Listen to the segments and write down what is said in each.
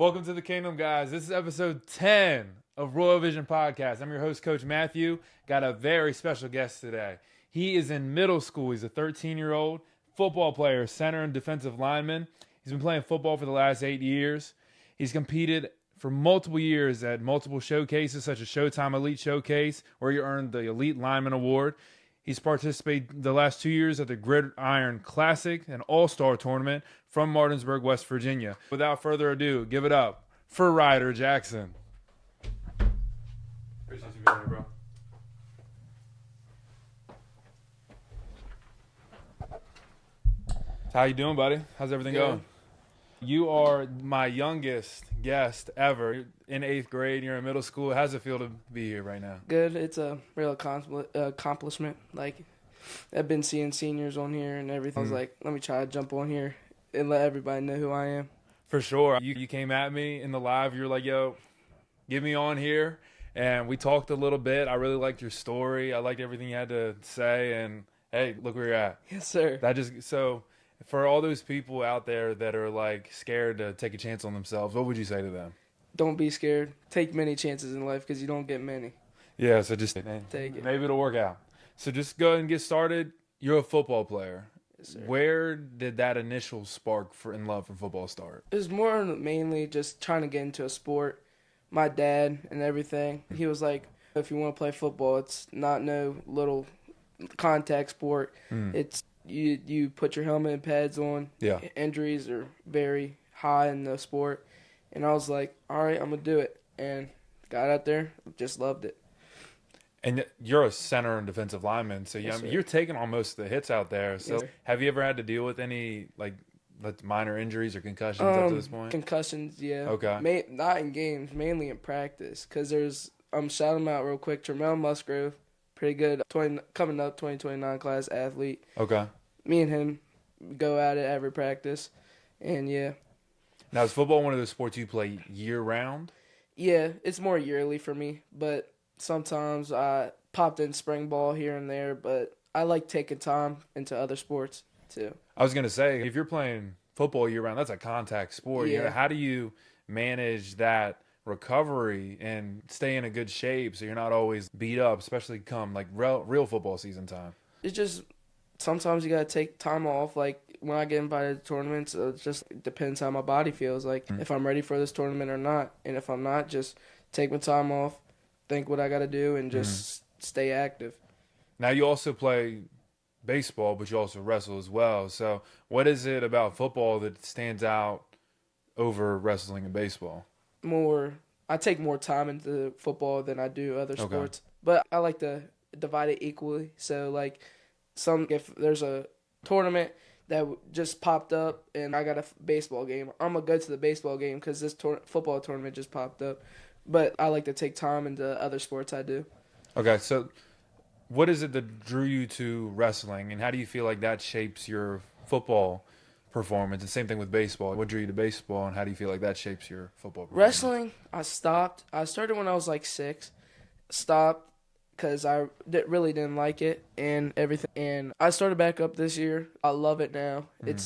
Welcome to the Kingdom, guys. This is episode 10 of Royal Vision Podcast. I'm your host, Coach Matthew. Got a very special guest today. He is in middle school. He's a 13-year-old football player, center and defensive lineman. He's been playing football for the last 8 years. He's competed for multiple years at multiple showcases, such as Showtime Elite Showcase, where he earned the Elite Lineman Award. He's participated the last 2 years at the Gridiron Classic, an all-star tournament from Martinsburg, West Virginia. Without further ado, give it up for Ryder Jackson. Appreciate you being here, bro. How you doing, buddy? How's everything going? You are my youngest guest ever in 8th grade. You're in middle school. How's it feel to be here right now? Good. It's a real accomplishment. Like, I've been seeing seniors on here and everything. I was like, let me try to jump on here and let everybody know who I am. For sure. You came at me in the live. You were like, yo, get me on here. And we talked a little bit. I really liked your story. I liked everything you had to say. And, hey, look where you're at. Yes, sir. So for all those people out there that are, like, scared to take a chance on themselves, what would you say to them? Don't be scared. Take many chances in life because you don't get many. Yeah, so just take it. Maybe it'll work out. So just go ahead and get started. You're a football player. Yes, sir. Where did that initial spark in love for football start? It was more mainly just trying to get into a sport. My dad and everything, he was like, if you want to play football, it's not no little contact sport. It's you put your helmet and pads on. Yeah. Injuries are very high in the sport. And I was like, all right, I'm going to do it. And got out there, just loved it. And you're a center and defensive lineman, so Yes, you're taking on most of the hits out there. So Yes, sir. Have you ever had to deal with any like minor injuries or concussions up to this point? Concussions, yeah. Okay. Not in games, mainly in practice. Because there's, shout him out real quick, Tremel Musgrove, pretty good, coming up 2029 class athlete. Okay. Me and him go at it every practice, and yeah. Now, is football one of those sports you play year-round? Yeah, it's more yearly for me, but sometimes I popped in spring ball here and there, but I like taking time into other sports too. I was going to say, if you're playing football year-round, that's a contact sport. Yeah. You know, how do you manage that recovery and stay in a good shape so you're not always beat up, especially come like real football season time? It's just sometimes you got to take time off. Like when I get invited to tournaments, it just depends how my body feels. Like if I'm ready for this tournament or not. And if I'm not, just take my time off, think what I got to do, and just stay active. Now, you also play baseball, but you also wrestle as well. So what is it about football that stands out over wrestling and baseball? I take more time into football than I do other sports. But I like to divide it equally. So, like, if there's a tournament that just popped up and I got a baseball game, I'm going to go to the baseball game because this football tournament just popped up. But I like to take time into other sports I do. Okay, so what is it that drew you to wrestling, and how do you feel like that shapes your football performance? And same thing with baseball. What drew you to baseball, and how do you feel like that shapes your football performance? Wrestling, I stopped. I started when I was like 6. Stopped because I really didn't like it and everything. And I started back up this year. I love it now. It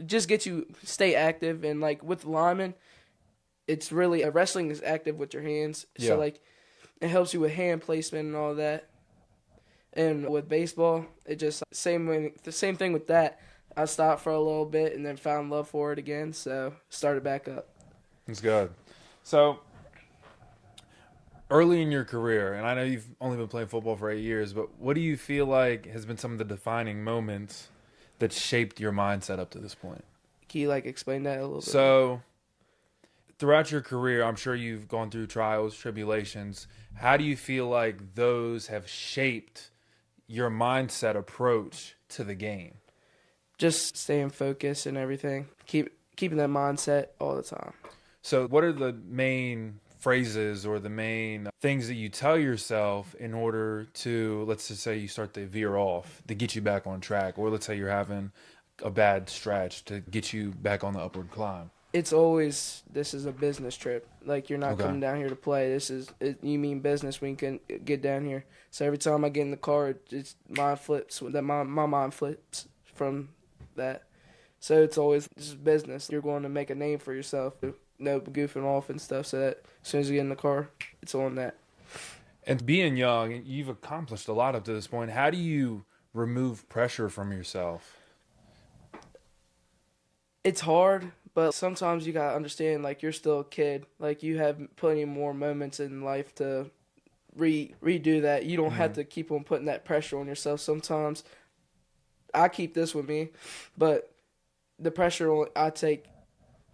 just gets you stay active. And like with linemen, it's really wrestling is active with your hands. Yeah. So like it helps you with hand placement and all that. And with baseball, it just the same thing with that. I stopped for a little bit and then found love for it again. So started back up. That's good. So early in your career, and I know you've only been playing football for 8 years, but what do you feel like has been some of the defining moments that shaped your mindset up to this point? Can you like explain that a little bit? So throughout your career, I'm sure you've gone through trials, tribulations. How do you feel like those have shaped your mindset approach to the game? Just staying focused and everything. Keeping that mindset all the time. So what are the main phrases or the main things that you tell yourself in order to, let's just say you start to veer off, to get you back on track, or let's say you're having a bad stretch to get you back on the upward climb? It's always, this is a business trip. Like, you're not coming down here to play. You mean business when you can get down here. So every time I get in the car, it's my mind flips from that. So it's always, this is business. You're going to make a name for yourself. no goofing off and stuff. So that as soon as you get in the car, it's on that. And being young, you've accomplished a lot up to this point. How do you remove pressure from yourself? It's hard, but sometimes you gotta understand, like, you're still a kid. Like, you have plenty more moments in life to redo that. You don't have to keep on putting that pressure on yourself. Sometimes I keep this with me, but the pressure I take,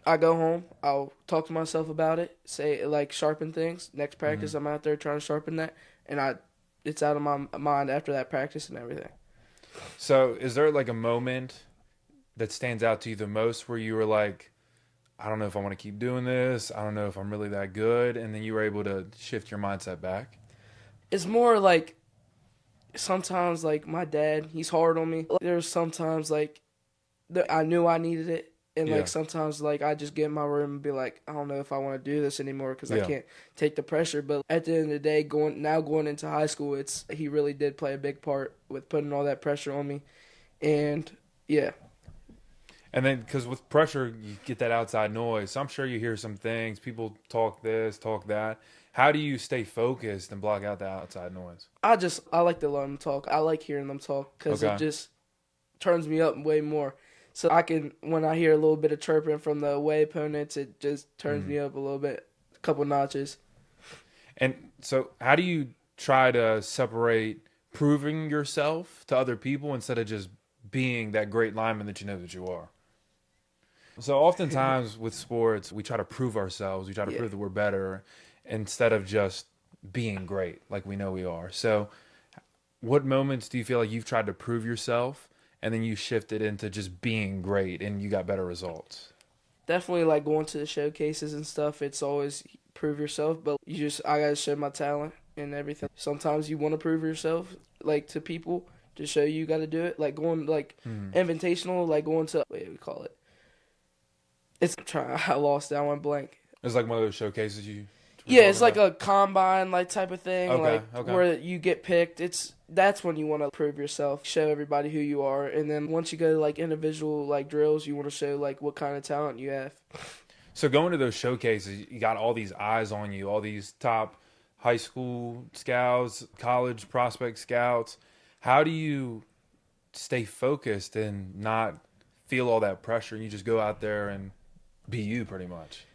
I go home, I'll talk to myself about it, say, like, sharpen things. Next practice, I'm out there trying to sharpen that, and it's out of my mind after that practice and everything. So is there, like, a moment that stands out to you the most where you were like, I don't know if I want to keep doing this, I don't know if I'm really that good, and then you were able to shift your mindset back? It's more like sometimes, like, my dad, he's hard on me. There's sometimes, like, I knew I needed it, and, like, sometimes, like, I just get in my room and be like, I don't know if I want to do this anymore because I can't take the pressure. But at the end of the day, going into high school, he really did play a big part with putting all that pressure on me. And, yeah. And then, because with pressure, you get that outside noise. So I'm sure you hear some things. People talk this, talk that. How do you stay focused and block out the outside noise? I like to let them talk. I like hearing them talk because it just turns me up way more. So when I hear a little bit of chirping from the away opponents, it just turns me up a little bit, a couple notches. And so how do you try to separate proving yourself to other people instead of just being that great lineman that you know that you are? So oftentimes with sports, we try to prove ourselves. We try to prove that we're better instead of just being great like we know we are. So what moments do you feel like you've tried to prove yourself and then you shifted into just being great and you got better results? Definitely, like, going to the showcases and stuff. It's always prove yourself, but I got to show my talent and everything. Sometimes you want to prove yourself, like, to people to show you got to do it. Like, going, like, invitational, like, going to, what do we call it? I lost that. I went blank. It's like one of those showcases it's like a combine, like, type of thing, okay. Where you get picked. That's when you want to prove yourself, show everybody who you are, and then once you go to, like, individual, like, drills, you want to show, like, what kind of talent you have. So going to those showcases, you got all these eyes on you, all these top high school scouts, college prospect scouts. How do you stay focused and not feel all that pressure? You just go out there and be you pretty much.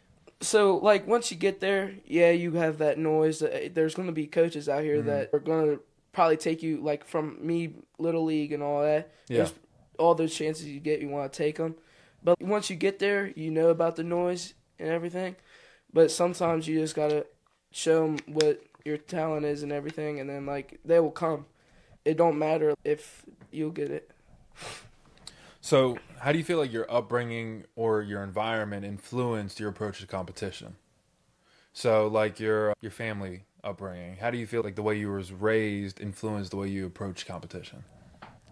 So, like, once you get there, you have that noise. There's going to be coaches out here that are going to probably take you, like, from me, Little League and all that. Yeah. There's all those chances you get, you want to take them. But once you get there, you know about the noise and everything. But sometimes you just got to show them what your talent is and everything, and then, like, they will come. It don't matter if you'll get it. So how do you feel like your upbringing or your environment influenced your approach to competition? So, like, your family upbringing, how do you feel like the way you were raised influenced the way you approach competition?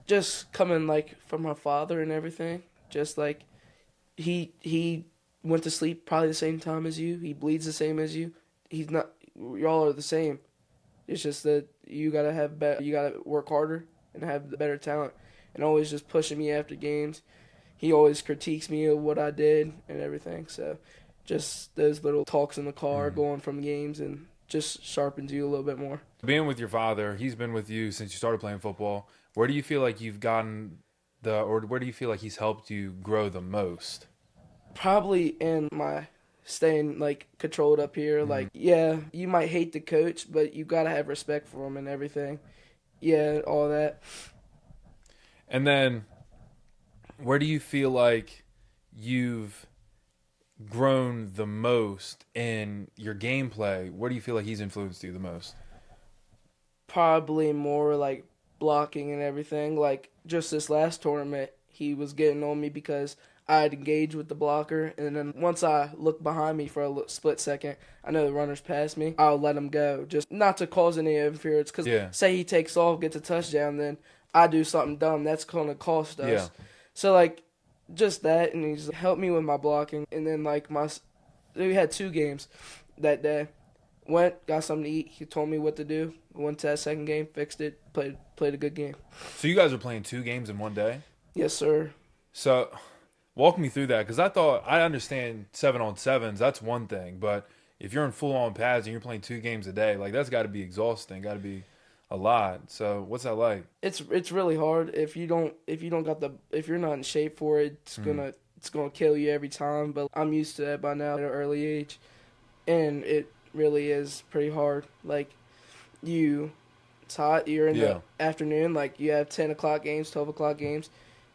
Just coming, like, from my father and everything. Just, like, he went to sleep probably the same time as you. He bleeds the same as you. Y'all are the same. It's just that you gotta work harder and have the better talent. And always just pushing me after games. He always critiques me of what I did and everything. So just those little talks in the car going from games and just sharpens you a little bit more. Being with your father, he's been with you since you started playing football. Where do you feel like you've gotten or where do you feel like he's helped you grow the most? Probably in my staying, like, controlled up here. Like, you might hate the coach, but you got to have respect for him and everything. Yeah, all that. And then where do you feel like you've grown the most in your gameplay? Where do you feel like he's influenced you the most? Probably more, like, blocking and everything. Like, just this last tournament, he was getting on me because I had engaged with the blocker, and then once I look behind me for a split second, I know the runner's past me, I'll let him go, just not to cause any interference, because say he takes off, gets a touchdown, then I do something dumb, that's going to cost us. Yeah. So, like, just that, and he's helped me with my blocking, and then, like, we had 2 games that day. Got something to eat, he told me what to do, went to that second game, fixed it, played a good game. So you guys are playing 2 games in one day? Yes, sir. So Walk me through that, because I understand 7-on-7s, that's one thing, but if you're in full-on pads and you're playing 2 games a day, like that's got to be exhausting, got to be a lot. So what's that like? It's really hard if you're not in shape for it. It's gonna kill you every time. But I'm used to that by now at an early age, and it really is pretty hard. Like it's hot. You're in the afternoon. Like you have 10 o'clock games, 12 o'clock games.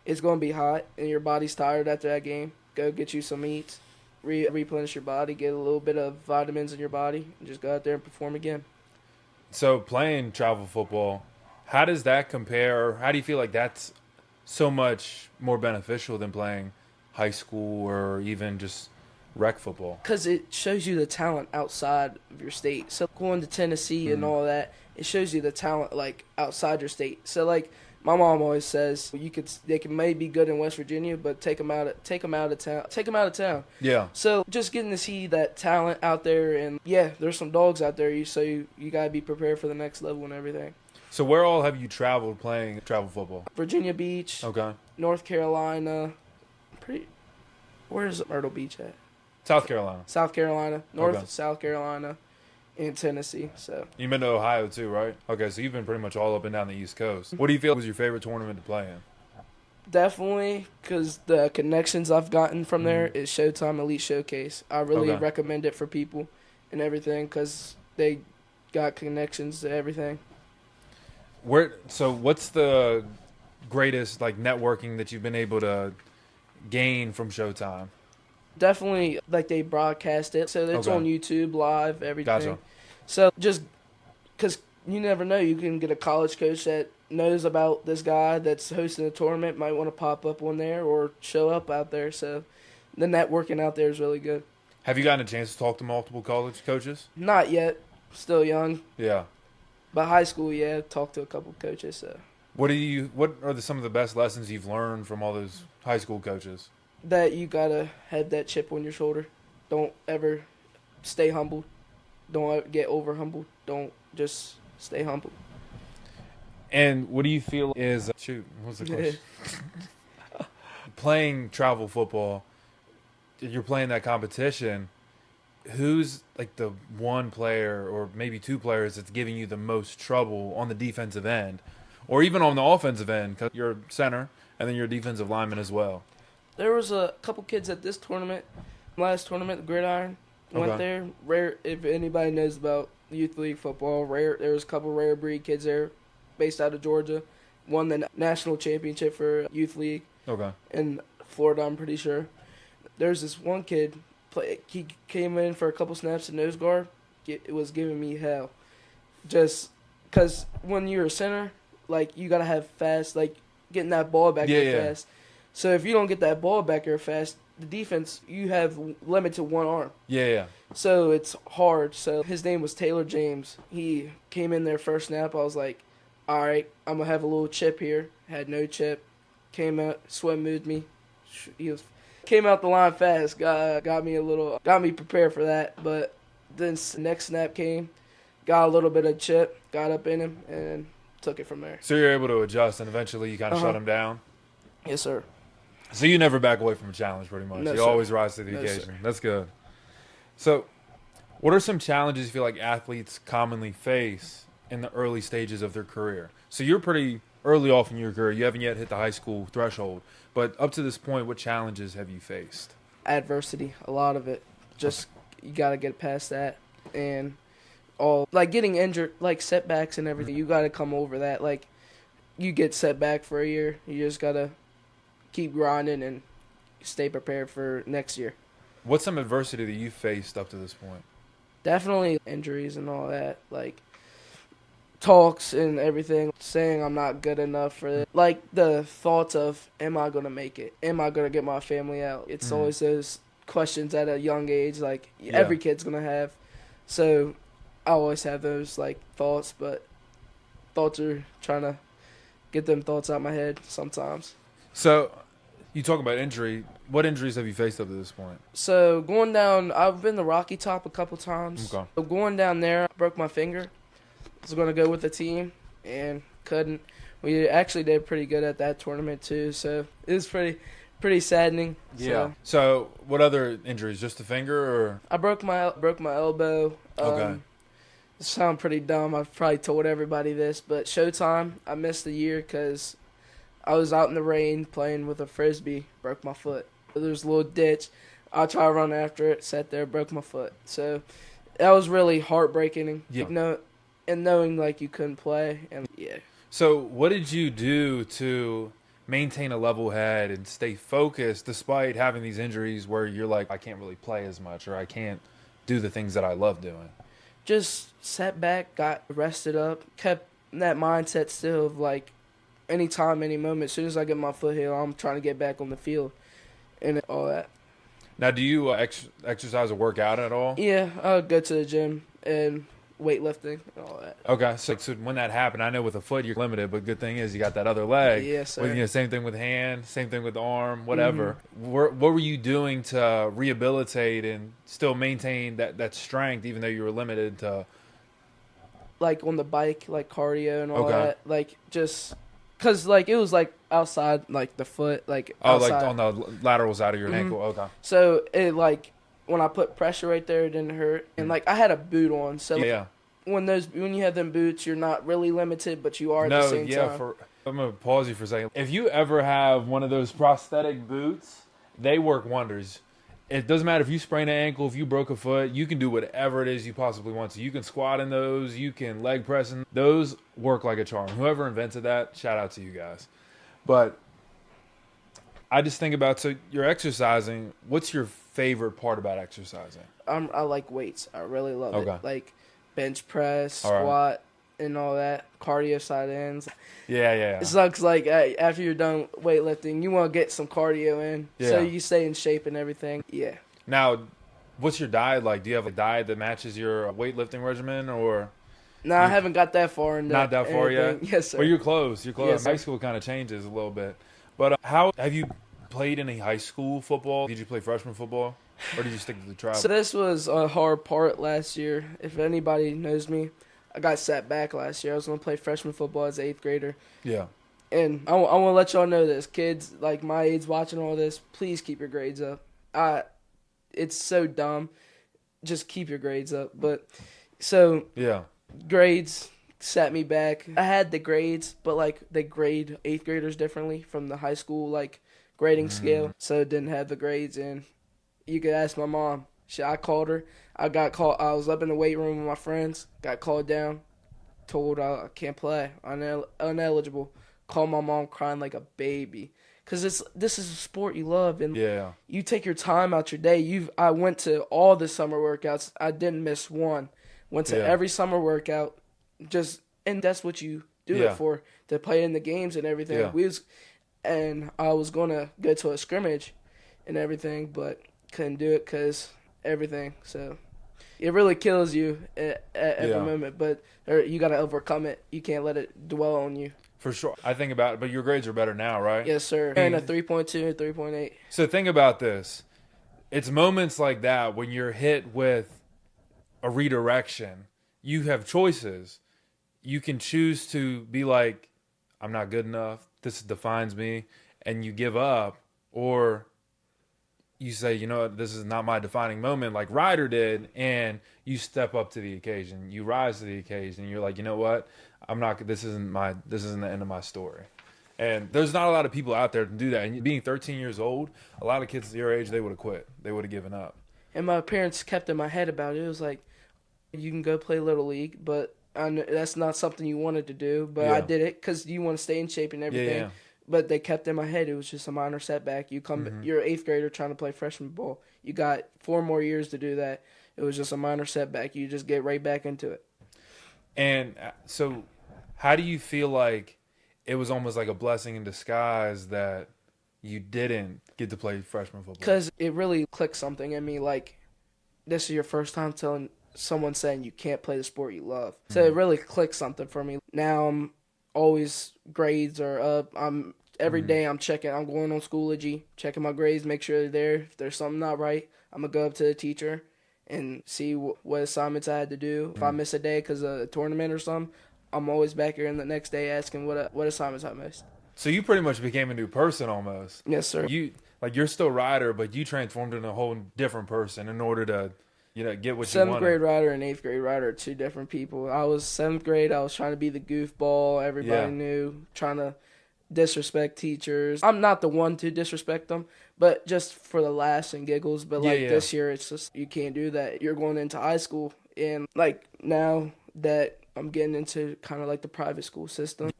It's gonna be hot, and your body's tired after that game. Go get you some eats, replenish your body, get a little bit of vitamins in your body, and just go out there and perform again. So playing travel football, how does that compare? How do you feel like that's so much more beneficial than playing high school or even just rec football? Because it shows you the talent outside of your state. So going to Tennessee and all that, it shows you the talent like outside your state. So like my mom always says, they can maybe be good in West Virginia, but take them out of town. Yeah. So just getting to see that talent out there, and yeah, there's some dogs out there. So you gotta be prepared for the next level and everything. So where all have you traveled playing travel football? Virginia Beach. Okay. North Carolina. Where's Myrtle Beach at? South Carolina. South Carolina. South Carolina. In Tennessee. So you've been to Ohio too, right? Okay, so you've been pretty much all up and down the East Coast. What do you feel was your favorite tournament to play in? Definitely, because the connections I've gotten from there is Showtime Elite Showcase. I really recommend it for people and everything because they got connections to everything. So what's the greatest like networking that you've been able to gain from Showtime? Definitely, like they broadcast it, so it's on YouTube live, everything. Gotcha. So just because you never know, you can get a college coach that knows about this guy that's hosting a tournament, might want to pop up on there or show up out there. So the networking out there is really good. Have you gotten a chance to talk to multiple college coaches? Not yet, still young. Yeah. But high school, yeah, talked to a couple coaches. So. What are some of the best lessons you've learned from all those high school coaches? That you gotta have that chip on your shoulder. Don't ever stay humble. Don't get over humble. Don't just stay humble. And what do you feel is what was the question? Playing travel football, you're playing that competition. Who's like the one player or maybe 2 players that's giving you the most trouble on the defensive end, or even on the offensive end? Because you're a center and then you're a defensive lineman as well. There was a couple kids at this tournament, last tournament, the Gridiron, went there. Rare, if anybody knows about youth league football, there was a couple rare breed kids there, based out of Georgia, won the national championship for youth league. Okay. In Florida, I'm pretty sure. There's this one kid, he came in for a couple snaps at nose guard. It was giving me hell, just because when you're a center, like you gotta have fast, like getting that ball back there fast. So if you don't get that ball back there fast, the defense, you have limit to one arm. Yeah. So it's hard. So his name was Taylor James. He came in there first snap. I was like, all right, I'm going to have a little chip here. Had no chip. Came out, swim moved me. Came out the line fast. Got me prepared for that. But then next snap came, got a little bit of chip, got up in him, and took it from there. So you're able to adjust, and eventually you kind of shut him down? Yes, sir. So you never back away from a challenge, pretty much. No, you sir. always rise to the occasion. Sir. That's good. So what are some challenges you feel like athletes commonly face in the early stages of their career? So you're pretty early off in your career. You haven't yet hit the high school threshold. But up to this point, what challenges have you faced? Adversity, a lot of it. Just you got to get past that. And all like getting injured, like setbacks and everything, you got to come over that. Like you get set back for a year, you just got to keep grinding and stay prepared for next year. What's some adversity that you faced up to this point? Definitely injuries and all that, like talks and everything, saying I'm not good enough for it. Like the thoughts of, am I going to make it? Am I going to get my family out? It's always those questions at a young age, like every kid's going to have. So I always have those like thoughts, but thoughts are trying to get them thoughts out of my head sometimes. So you talk about injury. What injuries have you faced up to this point? So going down, I've been to Rocky Top a couple times. Okay. So going down there, I broke my finger. I was going to go with the team and couldn't. We actually did pretty good at that tournament too, so it was pretty pretty saddening. Yeah. So what other injuries? Just the finger, or? I broke my elbow. Okay. It sounds pretty dumb. I've probably told everybody this, but Showtime, I missed a year because I was out in the rain playing with a Frisbee, broke my foot. There's a little ditch. I tried to run after it, sat there, broke my foot. So that was really heartbreaking. Yeah. And knowing like you couldn't play, and yeah. So what did you do to maintain a level head and stay focused despite having these injuries where you're like, I can't really play as much, or I can't do the things that I love doing? Just sat back, got rested up, kept that mindset still of like anytime, any moment. As soon as I get my foot healed, I'm trying to get back on the field and all that. Now, do you exercise or work out at all? Yeah, I'll go to the gym and weightlifting and all that. Okay, so when that happened, I know with a foot you're limited, but good thing is you got that other leg. Yes, sir. With, same thing with hand, same thing with the arm, whatever. What were you doing to rehabilitate and still maintain that strength, even though you were limited to? Like on the bike, like cardio and all that. Like just because like it was like outside, like the foot, like outside. Like on the lateral side of your ankle. Okay. So it like when I put pressure right there, it didn't hurt, and like I had a boot on, so yeah. When you have them boots, you're not really limited, but you are at the same time. I'm gonna pause you for a second. If you ever have one of those prosthetic boots, they work wonders. It doesn't matter if you sprain an ankle, if you broke a foot, you can do whatever it is you possibly want to. You can squat in those, you can leg press in. Those work like a charm. Whoever invented that, shout out to you guys. But I just think about, so you're exercising. What's your favorite part about exercising? I like weights. I really love it. Like bench press, squat, right, and all that. Cardio side ends. Yeah. It sucks like after you're done weightlifting, you want to get some cardio in so you stay in shape and everything. Yeah. Now, what's your diet like? Do you have a diet that matches your weightlifting regimen, or? No, I haven't got that far. Not that far yet? Yes, sir. Well, you're close. Yes, high school kind of changes a little bit. But how have you played any high school football? Did you play freshman football, or did you stick to the travel? So this was a hard part last year. If anybody knows me, I got sat back last year. I was going to play freshman football as an 8th grader. Yeah. And I want to let y'all know this. Kids like my age watching all this, please keep your grades up. It's so dumb. Just keep your grades up. But so yeah, grades set me back. I had the grades, but like they grade 8th graders differently from the high school like grading scale. So it didn't have the grades in. You could ask my mom. I called her. I got called. I was up in the weight room with my friends. Got called down. Told I can't play. Uneligible. Called my mom crying like a baby. Because this is a sport you love. And you take your time out your day. I went to all the summer workouts. I didn't miss one. Went to every summer workout. And that's what you do it for. To play in the games and everything. And I was going to go to a scrimmage and everything. But couldn't do it because everything. So it really kills you at every moment, but you got to overcome it. You can't let it dwell on you. For sure. I think about it, but your grades are better now, right? Yes, sir. And a 3.2 and 3.8. So think about this. It's moments like that when you're hit with a redirection. You have choices. You can choose to be like, I'm not good enough. This defines me. And you give up. Or you say, you know what, this is not my defining moment, like Ryder did, and you step up to the occasion. You rise to the occasion. You're like, you know what, this isn't the end of my story. And there's not a lot of people out there to do that. And being 13 years old, a lot of kids at your age, they would have quit. They would have given up. And my parents kept in my head about it. It was like, you can go play Little League, but that's not something you wanted to do. But I did it because you want to stay in shape and everything. Yeah. But they kept in my head, it was just a minor setback. You're an 8th grader trying to play freshman ball. You got 4 more years to do that. It was just a minor setback. You just get right back into it. And so how do you feel like it was almost like a blessing in disguise that you didn't get to play freshman football? Because it really clicked something in me. Like, this is your first time telling someone saying you can't play the sport you love. So it really clicked something for me. Now I'm always grades are up. Every day I'm checking. I'm going on Schoology, checking my grades, make sure they're there. If there's something not right, I'm going to go up to the teacher and see what assignments I had to do. If I miss a day because of a tournament or something, I'm always back here in the next day asking what assignments I missed. So you pretty much became a new person almost. Yes, sir. like you're still Ryder, but you transformed into a whole different person in order to, get what you wanted. 7th grade Ryder and 8th grade Ryder are two different people. I was 7th grade. I was trying to be the goofball. Everybody knew, trying to disrespect teachers. I'm not the one to disrespect them, but just for the laughs and giggles. But this year, it's just you can't do that. You're going into high school, and like now that I'm getting into kind of like the private school system,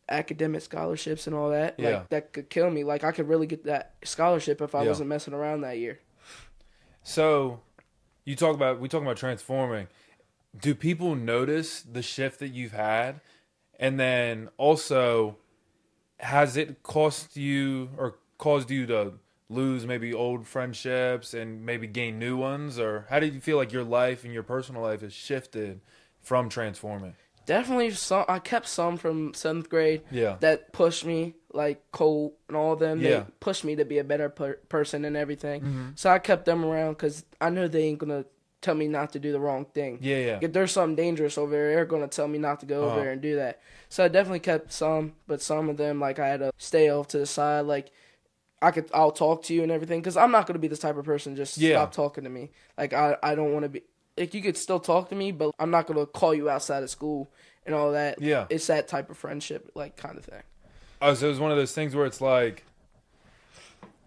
academic scholarships and all that, like that could kill me. Like I could really get that scholarship if I wasn't messing around that year. So, we talk about transforming. Do people notice the shift that you've had, and then also, has it caused you to lose maybe old friendships and maybe gain new ones, or how do you feel like your life and your personal life has shifted from transforming? Definitely some. I kept some from 7th grade. Yeah. That pushed me, like Cole and all of them. They pushed me to be a better person and everything. Mm-hmm. So I kept them around because I know they ain't gonna tell me not to do the wrong thing. Yeah. If there's something dangerous over there, they're gonna tell me not to go over there and do that. So I definitely kept some, but some of them, like I had to stay off to the side. Like I'll talk to you and everything because I'm not gonna be the type of person just stop talking to me. Like I don't want to be. Like, you could still talk to me, but I'm not going to call you outside of school and all that. Yeah. It's that type of friendship, like, kind of thing. Oh, so it's one of those things where it's like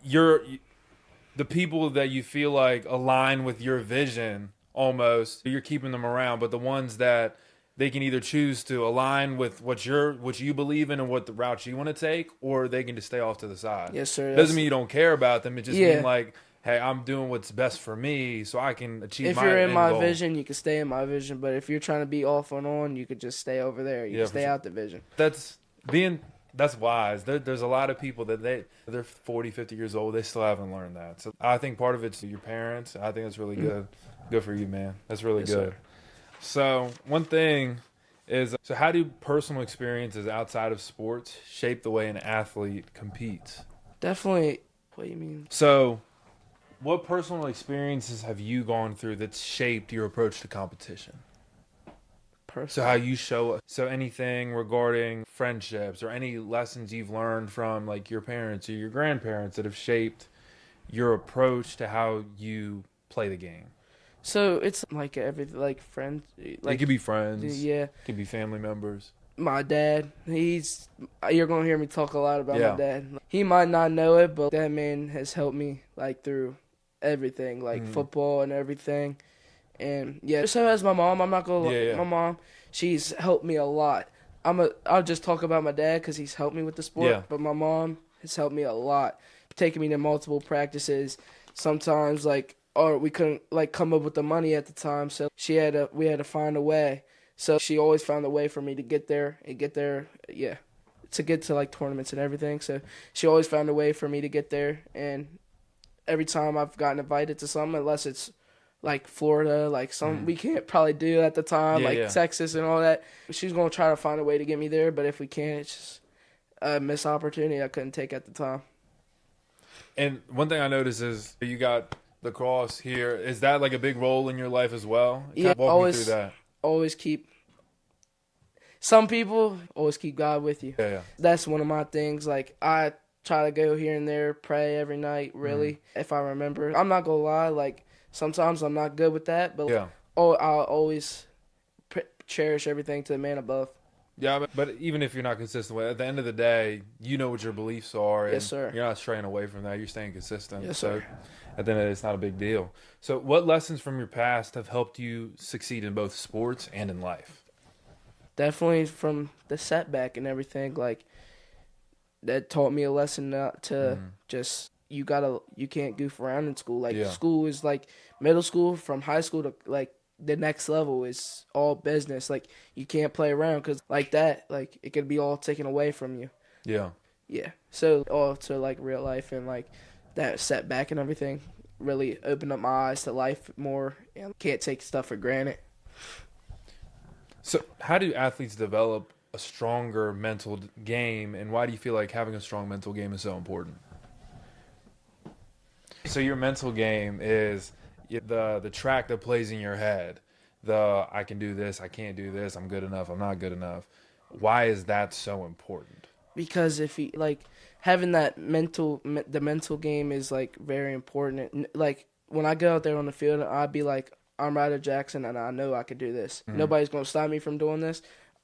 the people that you feel like align with your vision almost, you're keeping them around, but the ones that they can either choose to align with what you believe in and what the route you want to take, or they can just stay off to the side. Yes, sir. Doesn't mean you don't care about them. It just means like, hey, I'm doing what's best for me so I can achieve my end goal. If you're in my vision, you can stay in my vision. But if you're trying to be off and on, you could just stay over there. You can stay out the vision. That's wise. There's a lot of people that they're 40, 50 years old. They still haven't learned that. So I think part of it's your parents. I think that's really good. Good for you, man. That's really good. Sir. So one thing is, so how do personal experiences outside of sports shape the way an athlete competes? Definitely. What do you mean? So what personal experiences have you gone through that shaped your approach to competition? So how you show up. So anything regarding friendships or any lessons you've learned from like your parents or your grandparents that have shaped your approach to how you play the game? So it's like everything, like friends. Like, it could be friends. Yeah. It could be family members. My dad, you're going to hear me talk a lot about my dad. He might not know it, but that man has helped me like through everything, like football and everything. And so has my mom. I'm not going to lie. My mom, she's helped me a lot. I'll just talk about my dad because he's helped me with the sport. Yeah. But my mom has helped me a lot, taking me to multiple practices. Sometimes we couldn't come up with the money at the time, so we had to find a way. So she always found a way for me to get there, to get to like tournaments and everything. So she always found a way for me to get there. And every time I've gotten invited to something, unless it's like Florida, like some we can't probably do at the time, Texas and all that, she's going to try to find a way to get me there. But if we can't, it's just a missed opportunity I couldn't take at the time. And one thing I noticed is you got the cross here. Is that like a big role in your life as well? Walk me through that. Some people always keep God with you. Yeah. That's one of my things. Like, I try to go here and there, pray every night, really, if I remember. I'm not going to lie, like, sometimes I'm not good with that, but I'll always cherish everything to the man above. Yeah, but even if you're not consistent with it, at the end of the day, you know what your beliefs are. And yes, sir. You're not straying away from that. You're staying consistent. Yes, sir. So at the end of the day, it's not a big deal. So what lessons from your past have helped you succeed in both sports and in life? Definitely from the setback and everything. Like, that taught me a lesson not to just, you can't goof around in school. Like, school is like middle school, from high school to like the next level is all business. Like, you can't play around because like that, like, it could be all taken away from you. Yeah. So all to like real life and like that setback and everything really opened up my eyes to life more and can't take stuff for granted. So how do athletes develop a stronger mental game, and why do you feel like having a strong mental game is so important? So your mental game is the track that plays in your head. I can do this, I can't do this, I'm good enough, I'm not good enough. Why is that so important? Because having that the mental game is like very important. Like when I go out there on the field, I'd be like, I'm Ryder Jackson, and I know I could do this. Mm-hmm. Nobody's gonna stop me from doing this.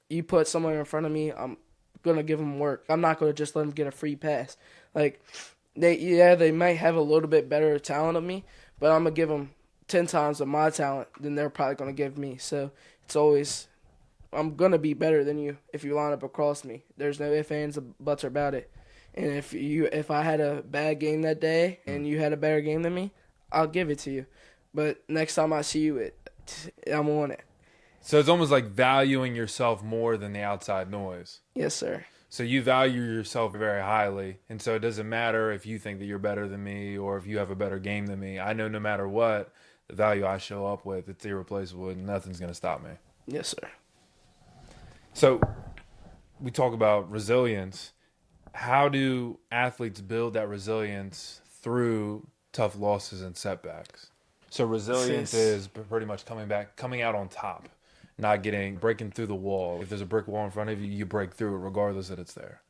You put someone in front of me, I'm gonna give them work. I'm not gonna just let them get a free pass. Like they might have a little bit better talent than me, but I'm gonna give them 10 times of my talent than they're probably gonna give me. So it's always, I'm gonna be better than you if you line up across me. There's no ifs, ands, or buts about it. And if I had a bad game that day and you had a better game than me, I'll give it to you. But next time I see you, I'm on it. So it's almost like valuing yourself more than the outside noise. Yes, sir. So you value yourself very highly, and so it doesn't matter if you think that you're better than me or if you have a better game than me. I know no matter what, the value I show up with, it's irreplaceable, and nothing's going to stop me. Yes, sir. So we talk about resilience. How do athletes build that resilience through tough losses and setbacks? So resilience is pretty much coming out on top, not breaking through the wall. If there's a brick wall in front of you, you break through it regardless that it's there.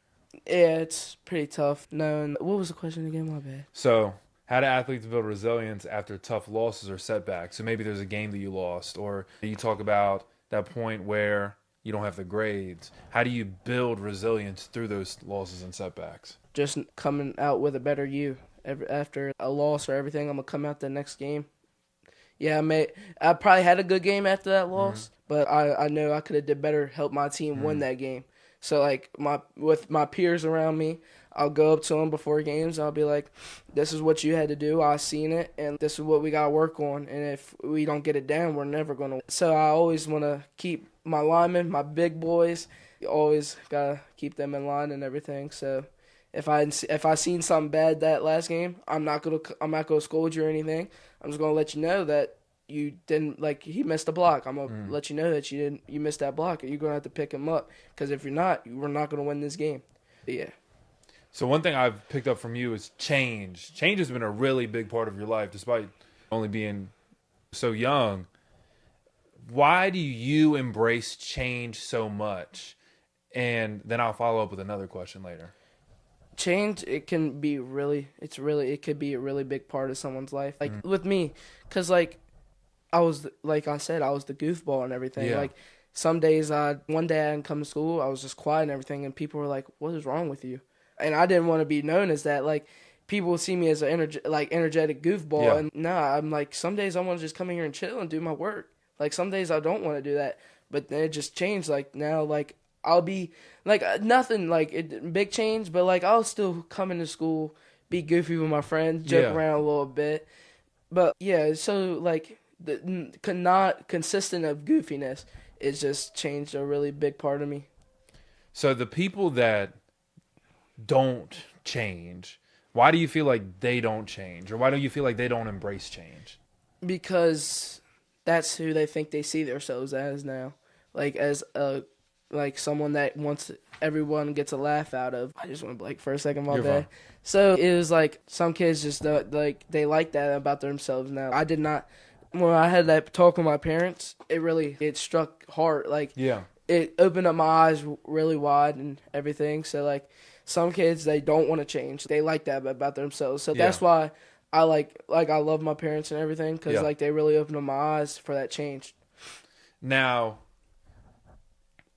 Yeah, it's pretty tough. No, what was the question again? My bad. So how do athletes build resilience after tough losses or setbacks? So maybe there's a game that you lost, or you talk about that point where you don't have the grades. How do you build resilience through those losses and setbacks? Just coming out with a better you. After a loss or everything, I'm going to come out the next game. Yeah, I probably had a good game after that loss, but I know I could have did better, help my team win that game. So, like, with my peers around me, I'll go up to them before games, and I'll be like, this is what you had to do. I seen it, and this is what we got to work on. And if we don't get it down, we're never going to. So I always want to keep my linemen, my big boys, you always got to keep them in line and everything. So if I seen something bad that last game, I'm not gonna scold you or anything. I'm just gonna let you know that you didn't, like, he missed a block. I'm gonna let you know that you missed that block, and you're gonna have to pick him up, because if you're not, we're not gonna win this game. But yeah. So one thing I've picked up from you is change. Change has been a really big part of your life, despite only being so young. Why do you embrace change so much? And then I'll follow up with another question later. Change, it could be a really big part of someone's life. Like with me, because like I was the goofball and everything. Yeah. Like some days, one day I didn't come to school, I was just quiet and everything, and people were like, "What is wrong with you?" And I didn't want to be known as that. Like people would see me as an energetic goofball, yeah. And I'm like, some days I want to just come in here and chill and do my work. Like some days I don't want to do that, but then it just changed. Like now, like I'll be like nothing like big change, but like I'll still come into school, be goofy with my friends, joke around a little bit. But yeah, so like the not consistent of goofiness is just changed a really big part of me. So the people that don't change, why do you feel like they don't change, or why do you feel like they don't embrace change? Because that's who they think they see themselves as now, like as a someone that wants everyone gets a laugh out of. I just went blank for a second, my bad. So it was like some kids just they like that about themselves now. I did not. When I had that talk with my parents, it struck hard. Like it opened up my eyes really wide and everything. So like some kids, they don't want to change. They like that about themselves. So that's why I I love my parents and everything, because like they really opened up my eyes for that change. Now,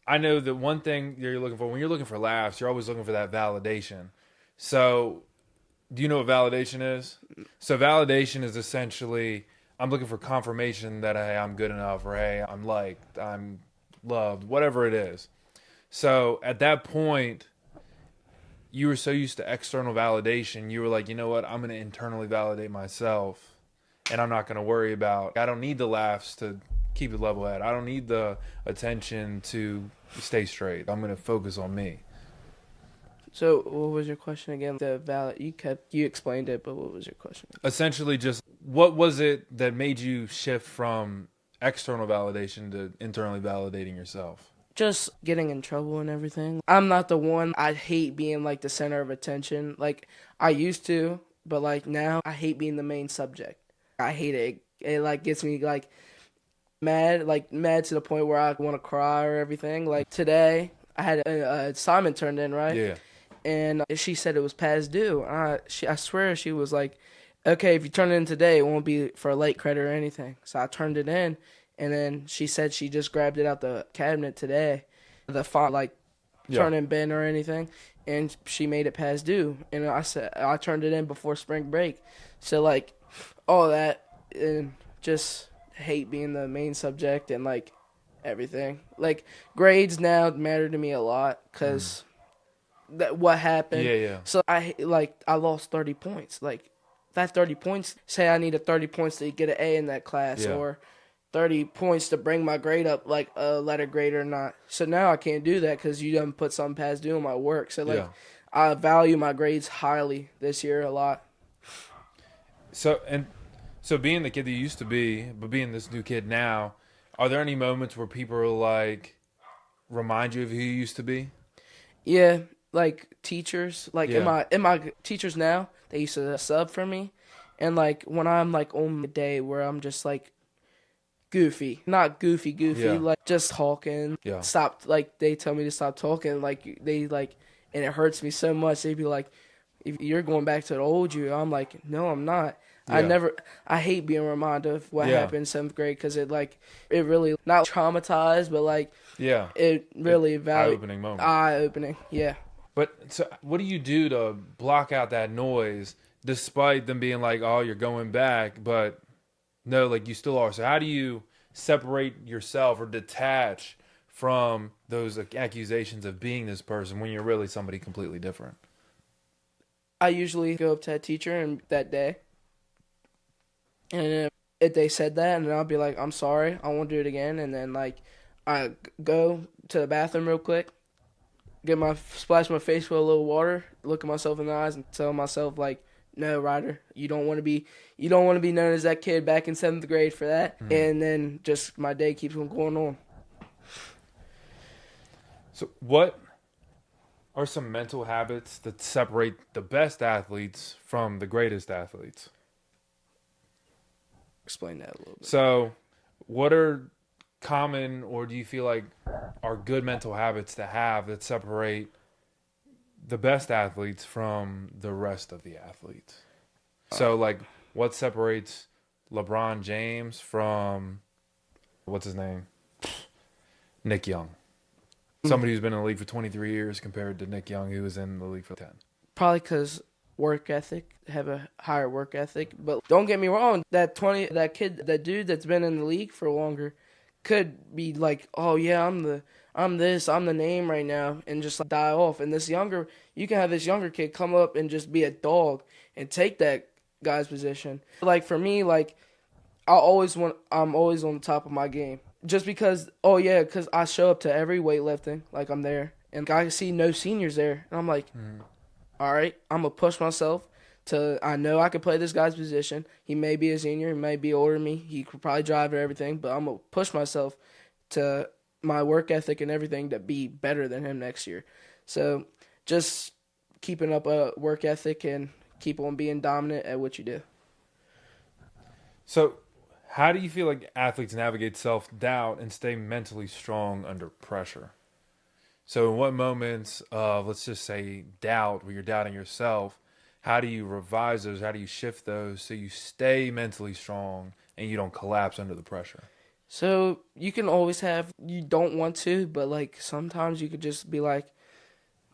I know that one thing you're looking for, when you're looking for laughs, you're always looking for that validation. So do you know what validation is? So validation is essentially, I'm looking for confirmation that, hey, I'm good enough, or hey, I'm liked, I'm loved, whatever it is. So at that point, you were so used to external validation, you were like, you know what, I'm going to internally validate myself, and I'm not going to worry about, I don't need the laughs to keep it level head. I don't need the attention to stay straight. I'm going to focus on me. So what was your question again? You explained it, but what was your question? Essentially just, what was it that made you shift from external validation to internally validating yourself? Just getting in trouble and everything. I'm not the one. I hate being like the center of attention. Like I used to, but like now I hate being the main subject. I hate it. It like gets me like mad to the point where I want to cry or everything. Like today I had an assignment turned in, right? Yeah. and she said it was past due. I swear she was like, okay, if you turn it in today, it won't be for a late credit or anything. So I turned it in, and then she said she just grabbed it out the cabinet today. The font, like, turn in bin or anything, and she made it past due. And I said I turned it in before spring break. So, like, all that, and just hate being the main subject and, like, everything. Like, grades now matter to me a lot because that what happened. Yeah. So, I lost 30 points. Like, that 30 points, say I needed 30 points to get an A in that class or 30 points to bring my grade up, like a letter grade or not. So now I can't do that because you done put something past due on my work. So, like, I value my grades highly this year a lot. So being the kid that you used to be, but being this new kid now, are there any moments where people are like, remind you of who you used to be? Yeah, like teachers, like in my teachers now, they used to sub for me, and like when I'm like on the day where I'm just like goofy, not goofy, like just talking. Yeah. Stop, like they tell me to stop talking, like they like, and it hurts me so much. They'd be like, if you're going back to the old you, I'm like, no, I'm not. Yeah. I hate being reminded of what happened in 7th grade because it really, not traumatized, but like, it really eye-opening moment. Eye-opening, yeah. But so what do you do to block out that noise despite them being like, oh, you're going back, but no, like you still are. So how do you separate yourself or detach from those accusations of being this person when you're really somebody completely different? I usually go up to a teacher and that day, and if they said that, and then I'll be like, I'm sorry, I won't do it again. And then like I go to the bathroom real quick, splash my face with a little water, look at myself in the eyes, and tell myself like, no, Ryder, you don't want to be known as that kid back in 7th grade for that. And then just my day keeps on going on. So what are some mental habits that separate the best athletes from the greatest athletes? Explain that a little bit. So what are common, or do you feel like are good mental habits to have that separate the best athletes from the rest of the athletes? So like what separates LeBron James from, what's his name? Nick Young. Somebody who's been in the league for 23 years compared to Nick Young, who was in the league for 10. Probably because work ethic, have a higher work ethic. But don't get me wrong, that dude that's been in the league for longer could be like, oh yeah, I'm the name right now, and just like die off. And you can have this younger kid come up and just be a dog and take that guy's position. Like for me, like I'm always on the top of my game. Just because I show up to every weightlifting, like I'm there, and I see no seniors there, and I'm like, all right, I'm gonna push myself to. I know I can play this guy's position. He may be a senior, he may be older than me, he could probably drive and everything, but I'm gonna push myself to my work ethic and everything to be better than him next year. So just keeping up a work ethic and keep on being dominant at what you do. So how do you feel like athletes navigate self-doubt and stay mentally strong under pressure? So in what moments of, let's just say, doubt, where you're doubting yourself, how do you revise those? How do you shift those so you stay mentally strong and you don't collapse under the pressure? So you can always you don't want to, but like sometimes you could just be like,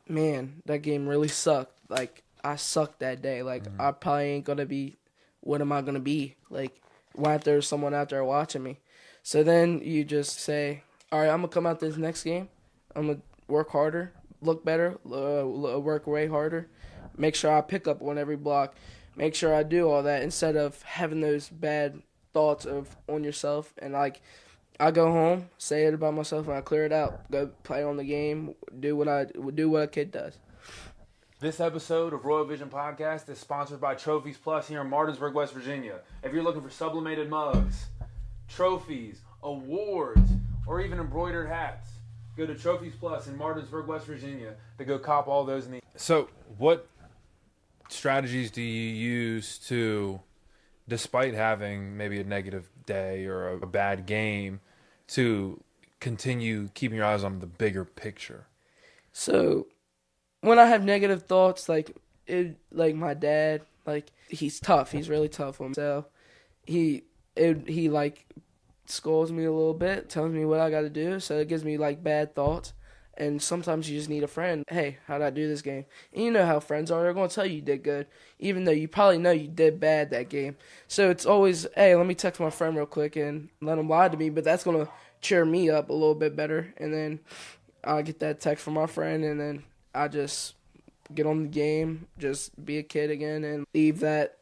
man, that game really sucked. Like I sucked that day. Like I probably ain't going to be, what am I going to be? Like, why if there's someone out there watching me? So then you just say, all right, I'm going to come out this next game. I'm going to work harder, look better, work way harder, make sure I pick up on every block, make sure I do all that instead of having those bad thoughts on yourself. And like I go home, say it about myself, and I clear it out, go play on the game, do what a kid does. This episode of Royal Vision Podcast is sponsored by Trophies Plus here in Martinsburg, West Virginia. If you're looking for sublimated mugs, trophies, awards, or even embroidered hats, go to Trophies Plus in Martinsburg, West Virginia to go cop all those needs. So what strategies do you use to, despite having maybe a negative day or a bad game, to continue keeping your eyes on the bigger picture? So when I have negative thoughts, like my dad, like he's tough. He's really tough on himself. He like scolds me a little bit, tells me what I got to do, so it gives me like bad thoughts. And sometimes you just need a friend. Hey, how did I do this game? And you know how friends are. They're going to tell you did good, even though you probably know you did bad that game. So it's always, hey, let me text my friend real quick and let him lie to me. But that's going to cheer me up a little bit better. And then I get that text from my friend, and then I just get on the game, just be a kid again, and leave that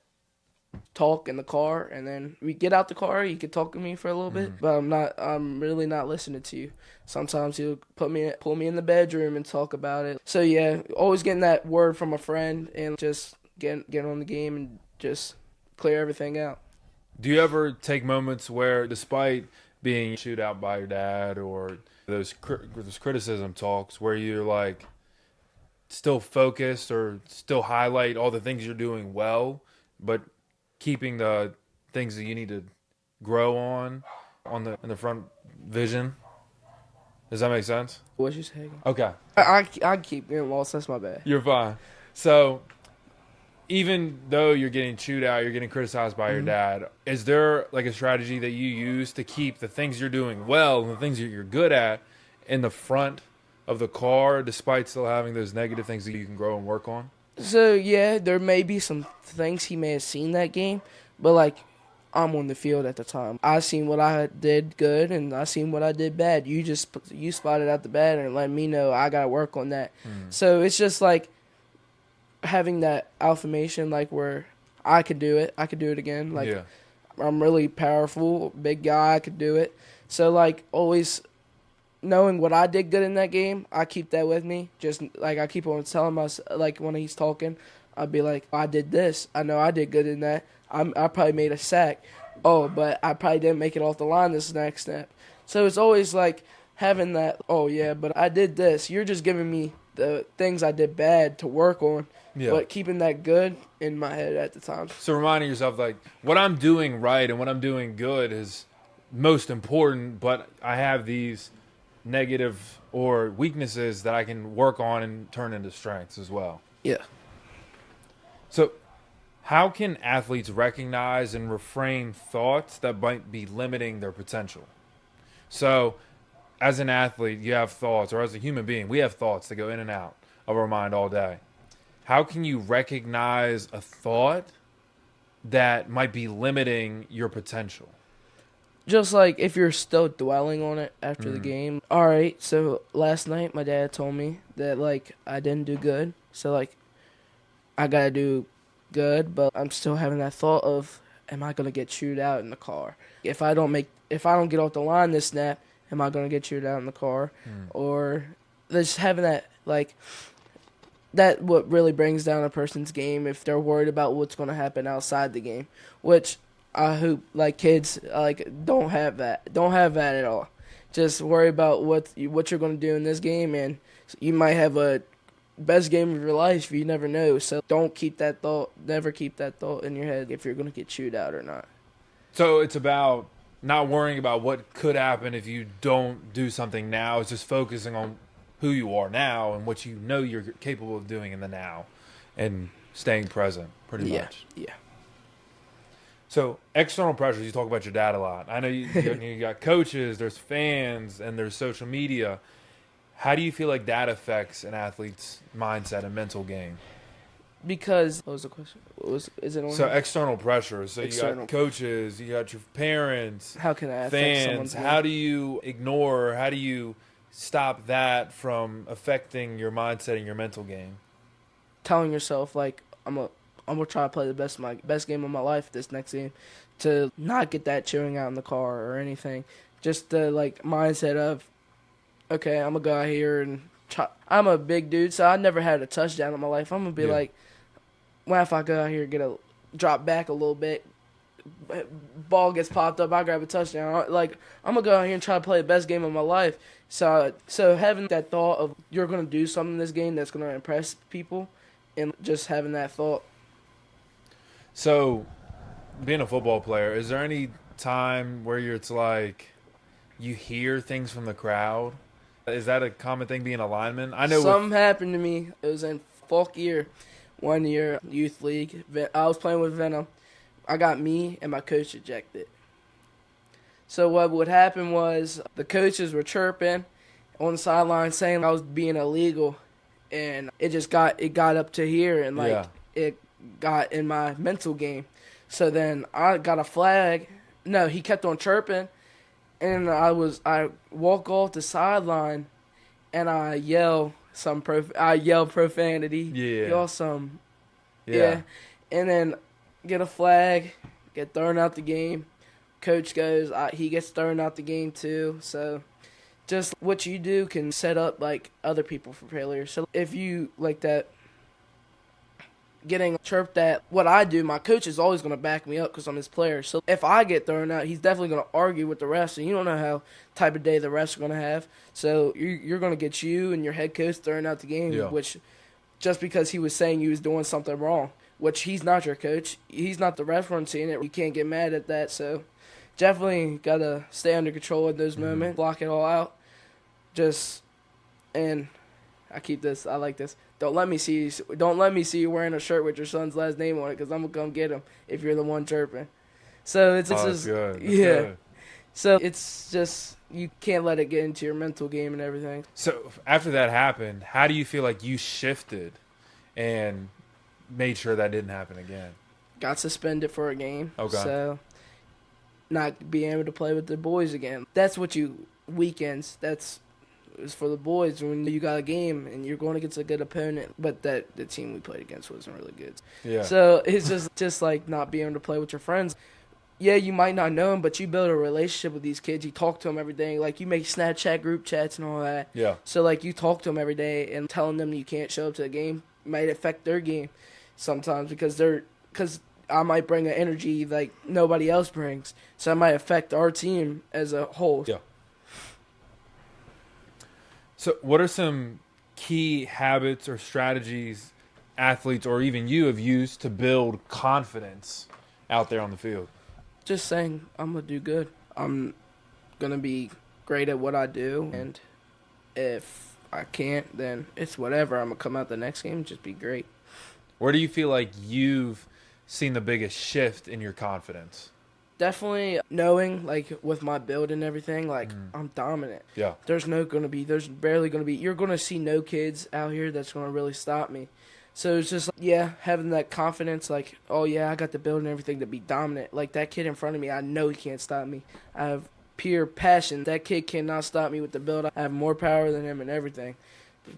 talk in the car. And then we get out the car. You can talk to me for a little bit, but I'm really not listening to you. Sometimes he'll pull me in the bedroom and talk about it. So yeah, always getting that word from a friend and just get on the game and just clear everything out. Do you ever take moments where, despite being chewed out by your dad or those criticism talks, where you're like still focused or still highlight all the things you're doing well, but keeping the things that you need to grow on in the front vision? Does that make sense? What you saying? Okay. I keep getting lost. That's my bad. You're fine. So even though you're getting chewed out, you're getting criticized by your dad, is there like a strategy that you use to keep the things you're doing well and the things that you're good at in the front of the car, despite still having those negative things that you can grow and work on? So yeah, there may be some things he may have seen that game, but like I'm on the field at the time. I seen what I did good and I seen what I did bad. You spotted out the bad and let me know I gotta work on that. So it's just like having that affirmation, like where I could do it. I could do it again. Like I'm really powerful, big guy. I could do it. So like always knowing what I did good in that game, I keep that with me. Just like I keep on telling myself, like when he's talking, I'd be like, I did this. I know I did good in that. I probably made a sack. Oh, but I probably didn't make it off the line this next snap. So it's always like having that, oh yeah, but I did this. You're just giving me the things I did bad to work on, but keeping that good in my head at the time. So reminding yourself, like, what I'm doing right and what I'm doing good is most important, but I have these negative or weaknesses that I can work on and turn into strengths as well. Yeah. So how can athletes recognize and reframe thoughts that might be limiting their potential? So as an athlete, you have thoughts, or as a human being, we have thoughts that go in and out of our mind all day. How can you recognize a thought that might be limiting your potential? Just like if you're still dwelling on it after the game. All right, so last night my dad told me that like I didn't do good. So like I got to do good, but I'm still having that thought of, am I going to get chewed out in the car? If I don't get off the line this snap, am I going to get chewed out in the car? Or just having that, like, that what really brings down a person's game if they're worried about what's going to happen outside the game, which I hope, like, kids, like, don't have that. Don't have that at all. Just worry about what you're going to do in this game, and you might have a best game of your life. You never know. So don't keep that thought. Never keep that thought in your head if you're going to get chewed out or not. So it's about not worrying about what could happen if you don't do something now. It's just focusing on who you are now and what you know you're capable of doing in the now and staying present pretty much. Yeah. So external pressures, you talk about your dad a lot. I know you got coaches, there's fans, and there's social media. How do you feel like that affects an athlete's mindset and mental game? Because what was the question? Is it on? So external pressures. So you got coaches, you got your parents. How can that affect fans? Someone's how do you ignore? How do you stop that from affecting your mindset and your mental game? Telling yourself like I'm gonna try to play the best game of my life this next game, to not get that chewing out in the car or anything. Just the like mindset of, okay, I'm gonna go out here and try. I'm a big dude, so I never had a touchdown in my life. I'm gonna be like, well, if I go out here and drop back a little bit, ball gets popped up, I grab a touchdown. Like, I'm gonna go out here and try to play the best game of my life. So having that thought of you're gonna do something in this game that's gonna impress people, and just having that thought. So, being a football player, is there any time where it's like you hear things from the crowd Is that a common thing being a lineman? I know something happened to me. It was in Falk year, 1 year, youth league. I was playing with Venom. I got me and my coach ejected. So what would happen was the coaches were chirping on the sideline saying I was being illegal, and it got up to here, and it got in my mental game. So then I got a flag. No, he kept on chirping, and I walk off the sideline, and I yell profanity. Yeah. Yell some. Yeah. And then get a flag, get thrown out the game. Coach goes, he gets thrown out the game too. So just what you do can set up like other people for failure. So if you like that, getting chirped at, what I do, my coach is always going to back me up because I'm his player. So if I get thrown out, he's definitely going to argue with the refs, and you don't know how type of day the refs are going to have. So you're going to get you and your head coach thrown out the game, which just because he was saying you was doing something wrong, which he's not your coach. He's not the referee seeing it. You can't get mad at that. So definitely got to stay under control in those moments, block it all out. And I keep this. I like this. Don't let me see you wearing a shirt with your son's last name on it, because I'm gonna come get him if you're the one chirping. So it's just good. That's yeah. Good. So it's just you can't let it get into your mental game and everything. So after that happened, how do you feel like you shifted and made sure that didn't happen again? Got suspended for a game. Okay. So not being able to play with the boys again. That's what weekends. That's is for the boys when you got a game and you're going against a good opponent, but the team we played against wasn't really good. Yeah. So it's just like not being able to play with your friends. Yeah, you might not know them, but you build a relationship with these kids. You talk to them every day. Like, you make Snapchat group chats and all that. Yeah. So, like, you talk to them every day, and telling them you can't show up to the game might affect their game sometimes because I might bring an energy like nobody else brings. So it might affect our team as a whole. Yeah. So what are some key habits or strategies athletes or even you have used to build confidence out there on the field? Just saying, I'm going to do good. I'm going to be great at what I do, and if I can't, then it's whatever. I'm going to come out the next game and just be great. Where do you feel like you've seen the biggest shift in your confidence? Definitely knowing, like, with my build and everything, like, I'm dominant. Yeah. There's barely going to be, you're going to see no kids out here that's going to really stop me. So it's just, having that confidence, like, oh, yeah, I got the build and everything to be dominant. Like, that kid in front of me, I know he can't stop me. I have pure passion. That kid cannot stop me with the build. I have more power than him and everything.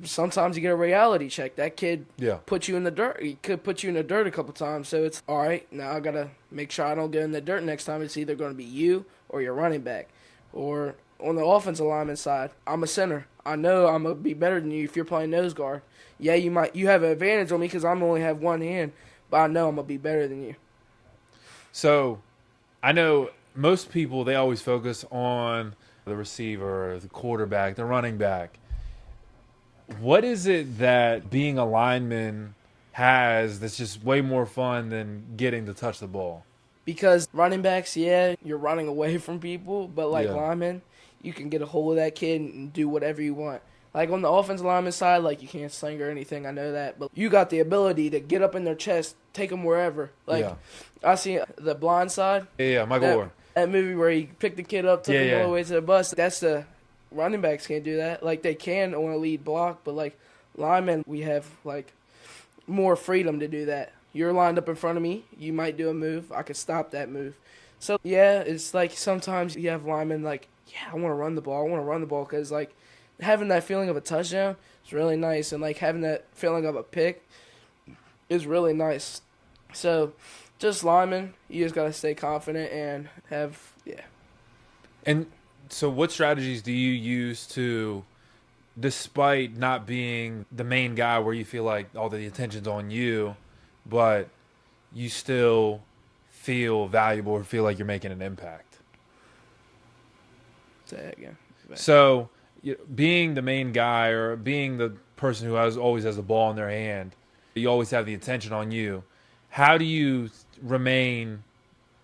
Sometimes you get a reality check. That kid put you in the dirt. He could put you in the dirt a couple times. So it's, all right, now I got to make sure I don't get in the dirt next time. It's either going to be you or your running back. Or on the offensive lineman side, I'm a center. I know I'm going to be better than you if you're playing nose guard. Yeah, you have an advantage on me because I only have one hand, but I know I'm going to be better than you. So I know most people, they always focus on the receiver, the quarterback, the running back. What is it that being a lineman has that's just way more fun than getting to touch the ball? Because running backs, you're running away from people, but like linemen, you can get a hold of that kid and do whatever you want. Like on the offensive lineman side, like you can't sling or anything, I know that, but you got the ability to get up in their chest, take them wherever. Like I see The Blind Side. Yeah, Michael Orr. That movie where he picked the kid up, took him all the way to the bus. That's the running backs can't do that. Like, they can on a lead block, but, like, linemen, we have, like, more freedom to do that. You're lined up in front of me. You might do a move. I could stop that move. So, it's like sometimes you have linemen, like, I want to run the ball. Because, like, having that feeling of a touchdown is really nice. And, like, having that feeling of a pick is really nice. So, just linemen, you just got to stay confident and have, And so what strategies do you use to, despite not being the main guy where you feel like all the attention's on you, but you still feel valuable or feel like you're making an impact? Say that again. So being the main guy or being the person who always has the ball in their hand, you always have the attention on you. How do you remain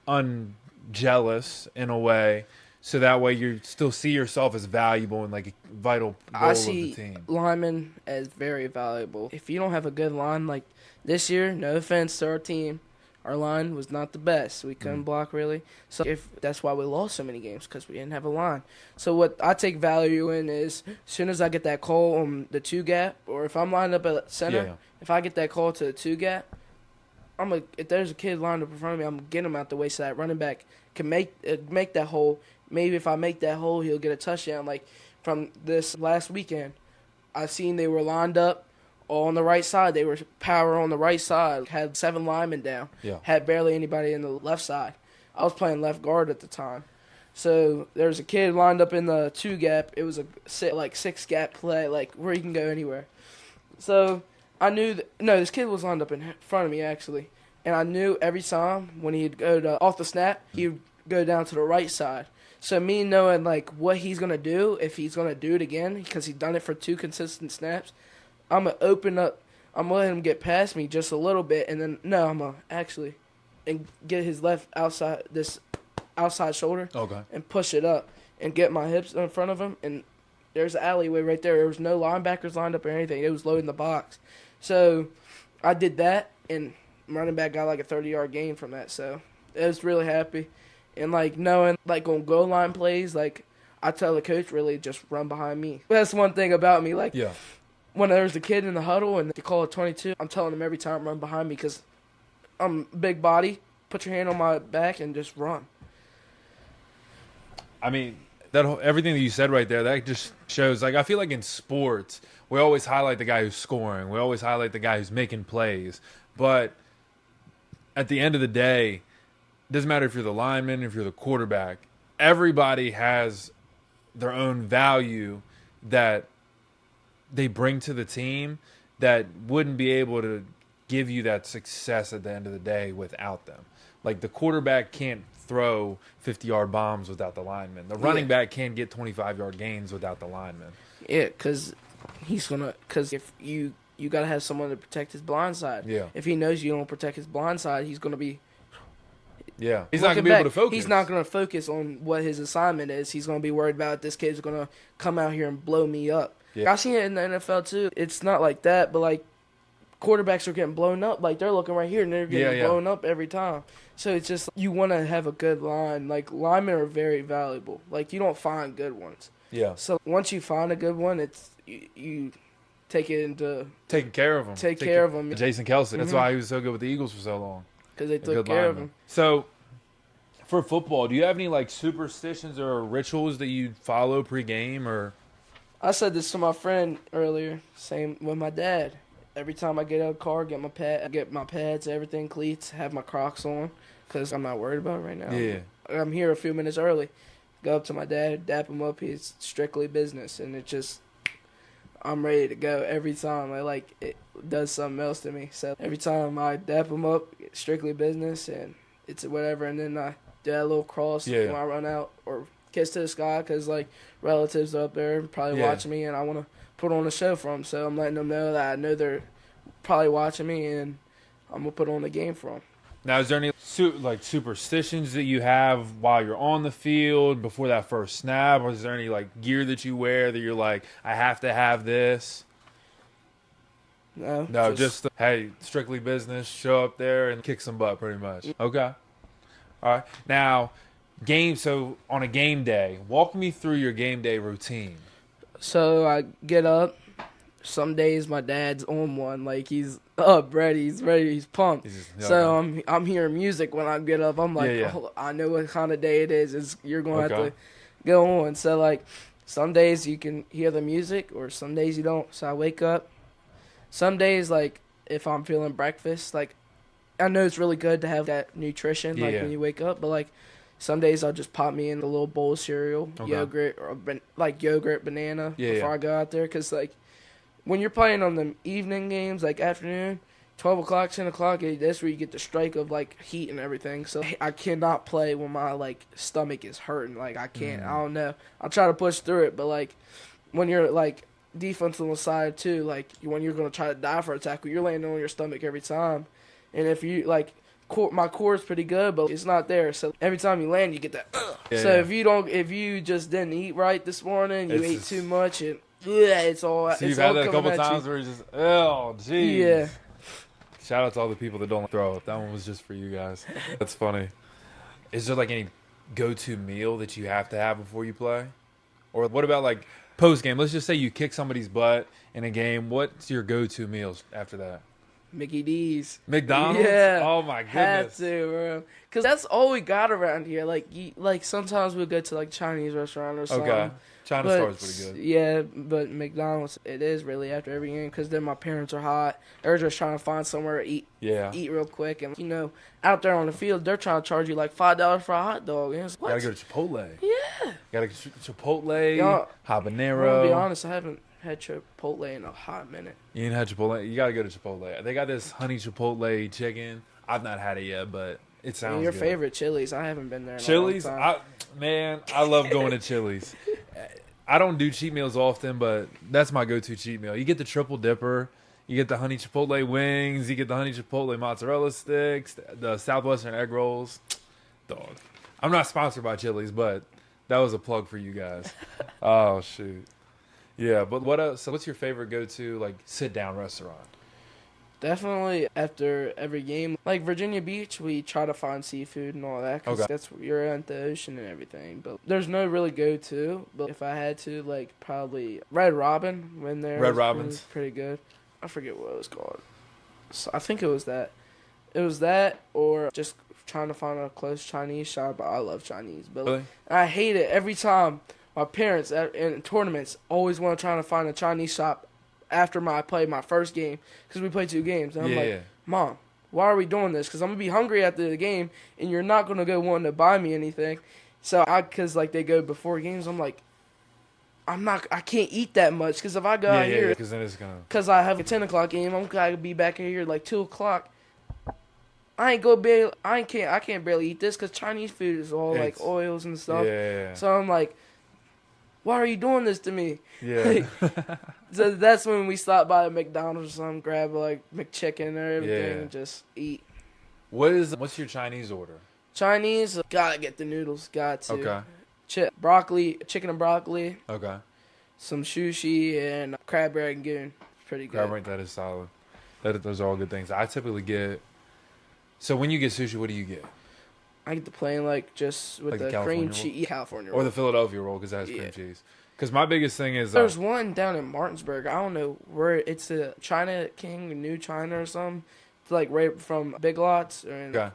unjealous in a way so that way you still see yourself as valuable and like a vital role of the team. I see linemen as very valuable. If you don't have a good line, like this year, no offense to our team, our line was not the best. We couldn't block really. So that's why we lost so many games, because we didn't have a line. So what I take value in is as soon as I get that call on the 2-gap, or if I'm lined up at center, if I get that call to the 2-gap, if there's a kid lined up in front of me, I'm going to get him out the way so that running back can make that hole. Maybe if I make that hole, he'll get a touchdown. Like from this last weekend, I seen they were lined up all on the right side. They were power on the right side. Had 7 linemen down. Yeah. Had barely anybody in the left side. I was playing left guard at the time. So there's a kid lined up in the 2-gap. It was a 6-gap play, like where he can go anywhere. So I knew this kid was lined up in front of me actually, and I knew every time when he'd go off the snap, he'd go down to the right side. So me knowing like what he's gonna do, if he's gonna do it again, because he's done it for 2 consistent snaps, I'm gonna open up. I'm gonna let him get past me just a little bit, and then I'm gonna actually and get his outside shoulder, and push it up and get my hips in front of him. And there's an alleyway right there. There was no linebackers lined up or anything. It was loading the box. So I did that, and running back got like a 30-yard gain from that. So I was really happy. And like knowing like on goal line plays, like I tell the coach really just run behind me. That's one thing about me. Like when there's a kid in the huddle and they call it 22, I'm telling them every time run behind me, because I'm big body. Put your hand on my back and just run. I mean, everything that you said right there, that just shows, like, I feel like in sports, we always highlight the guy who's scoring. We always highlight the guy who's making plays. But at the end of the day, it doesn't matter if you're the lineman, if you're the quarterback. Everybody has their own value that they bring to the team that wouldn't be able to give you that success at the end of the day without them. Like the quarterback can't throw 50-yard bombs without the lineman. The running back can't get 25-yard gains without the lineman. Yeah, because if you got to have someone to protect his blind side. Yeah. If he knows you don't protect his blind side, he's going to be he's not going to be able to focus. He's not going to focus on what his assignment is. He's going to be worried about this kid's going to come out here and blow me up. Yeah. I've seen it in the NFL too. It's not like that, but like quarterbacks are getting blown up. Like they're looking right here and they're getting blown up every time. So it's just you want to have a good line. Like linemen are very valuable. Like you don't find good ones. Yeah. So once you find a good one, it's you take it into taking care of them. Take care of them. Jason Kelsey. That's why he was so good with the Eagles for so long. Because they took care of him. So for football, do you have any like superstitions or rituals that you follow pregame or? I said this to my friend earlier. Same with my dad. Every time I get out of the car, get my pads, everything, cleats, have my Crocs on, because I'm not worried about it right now. Yeah. I'm here a few minutes early. Go up to my dad, dap him up. He's strictly business, and it just, I'm ready to go every time. It does something else to me. So every time I dap him up, it's strictly business, and it's whatever. And then I do that little cross when I run out, or kiss to the sky, because like relatives are up there probably watching me, and I want to put on a show for them. So I'm letting them know that I know they're probably watching me, and I'm gonna put on a game for them. Now, is there any superstitions that you have while you're on the field before that first snap, or is there any like gear that you wear that you're like, I have to have this? No, just hey, strictly business. Show up there and kick some butt, pretty much. Okay, all right. Now, So on a game day, walk me through your game day routine. So I get up. Some days my dad's on one, like he's up, ready, he's pumped. So I'm hearing music when I get up. I'm like, Oh, I know what kind of day it is. You're going to have to go on. So like some days you can hear the music, or some days you don't. So I wake up. Some days, like if I'm feeling breakfast, like I know it's really good to have that nutrition, like when you wake up, but like some days I'll just pop me in a little bowl of cereal, yogurt, or yogurt, banana before I go out there. Because, like, when you're playing on the evening games, like afternoon, 12 o'clock, 10 o'clock, that's where you get the strike of, like, heat and everything. So I cannot play when my, like, stomach is hurting. Like, I can't. I don't know. I'll try to push through it. But, like, when you're, like, defensive side, too, like, when you're going to try to dive for a tackle, you're laying on your stomach every time. And if you, like, my core is pretty good, but it's not there. So every time you land, you get that. Yeah, so yeah. if you just didn't eat right this morning, you It's ate just- too much, and it's all. So it's you've all had that a coming couple at times you. where it's just, oh, jeez. Yeah. Shout out to all the people that don't throw up. That one was just for you guys. That's funny. Is there like any go-to meal that you have to have before you play? Or what about like post-game? Let's just say you kick somebody's butt in a game. What's your go-to meals after that? Mickey D's. McDonald's? Yeah. Oh my Had goodness. to, bro. Because that's all we got around here. Like sometimes we'll go to like Chinese restaurant or something. Okay. China But, Star is pretty good. Yeah, but McDonald's, it is really after every game because then my parents are hot. They're just trying to find somewhere to eat real quick. And, out there on the field, they're trying to charge you like $5 for a hot dog. And it's, what? Gotta go to Chipotle. Yeah. Gotta go to Chipotle, Yeah. habanero. To be honest, I haven't had Chipotle in a hot minute. You ain't had Chipotle? You gotta go to Chipotle. They got this honey Chipotle chicken. I've not had it yet, but it sounds Your good. favorite Chili's, I haven't been there in Chili's? a long time. I love going to Chili's. I don't do cheat meals often, but that's my go-to cheat meal. You get the triple dipper. You get the honey Chipotle wings. You get the honey Chipotle mozzarella sticks. The Southwestern egg rolls. Dog. I'm not sponsored by Chili's, but that was a plug for you guys. Oh, shoot. Yeah, but what else? So what's your favorite go-to, like, sit-down restaurant? Definitely after every game. Like Virginia Beach, we try to find seafood and all that because that's you're at the ocean and everything. But there's no really go-to. But if I had to, like, probably Red Robin when there. Red Robin's pretty good. I forget what it was called. So I think it was that. It was that or just trying to find a close Chinese shop. I love Chinese. But really? I hate it every time. My parents in tournaments always want to try to find a Chinese shop after I play my first game because we play 2 games. And I'm like, Mom, why are we doing this? Because I'm going to be hungry after the game and you're not going to go wanting to buy me anything. So because like they go before games, I'm like, I can't eat that much because if I go out here, because then it's going to. Because I have a 10 o'clock game, I'm going to be back in here like 2 o'clock. I can't barely eat this because Chinese food is all like oils and stuff. Yeah. So I'm like, why are you doing this to me? Yeah. So that's when we stop by the McDonald's or something, grab like McChicken or everything and just eat. What's your Chinese order? Chinese, gotta get the noodles, got to. Okay. Broccoli, chicken and broccoli. Okay. Some sushi and crab rangoon. Pretty good. Crab rangoon, that is solid. Those are all good things. I typically get. So when you get sushi, what do you get? I get the plain, like, just with like the cream cheese. California roll. Or the Philadelphia roll, because it has cream cheese. Because my biggest thing is... There's one down in Martinsburg. I don't know where. It's a China King, New China or something. It's like right from Big Lots. Okay.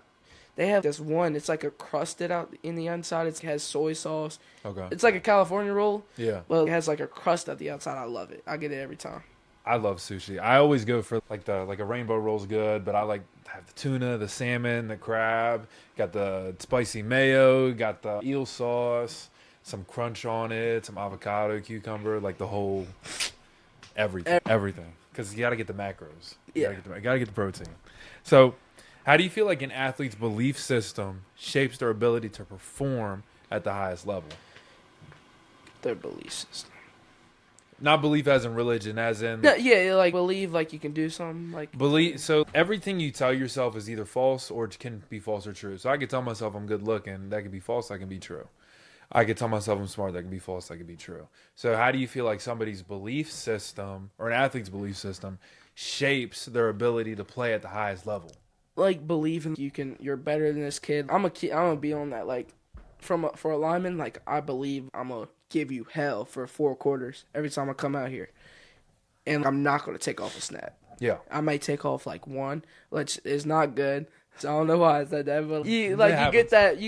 They have this one. It's like a crusted out in the inside. It has soy sauce. Okay. It's like a California roll. Yeah. But it has like a crust at the outside. I love it. I get it every time. I love sushi. I always go for like a rainbow roll's good, but I like have the tuna, the salmon, the crab, got the spicy mayo, got the eel sauce, some crunch on it, some avocado, cucumber, like the whole everything. Because you got to get the macros. You got to get the protein. So, how do you feel like an athlete's belief system shapes their ability to perform at the highest level? Their belief system. Not belief as in religion, as in... Yeah, like believe like you can do something. Like believe. So everything you tell yourself is either false or it can be false or true. So I could tell myself I'm good looking. That could be false. That can be true. I could tell myself I'm smart. That can be false. That can be true. So how do you feel like somebody's belief system or an athlete's belief system shapes their ability to play at the highest level? Like believing you're better than this kid. I'm gonna be on that. Like for a lineman, like I believe I'm gonna give you hell for 4 quarters every time I come out here, and I'm not gonna take off a snap. Yeah, I might take off like 1, which is not good. So I don't know why I said that, but you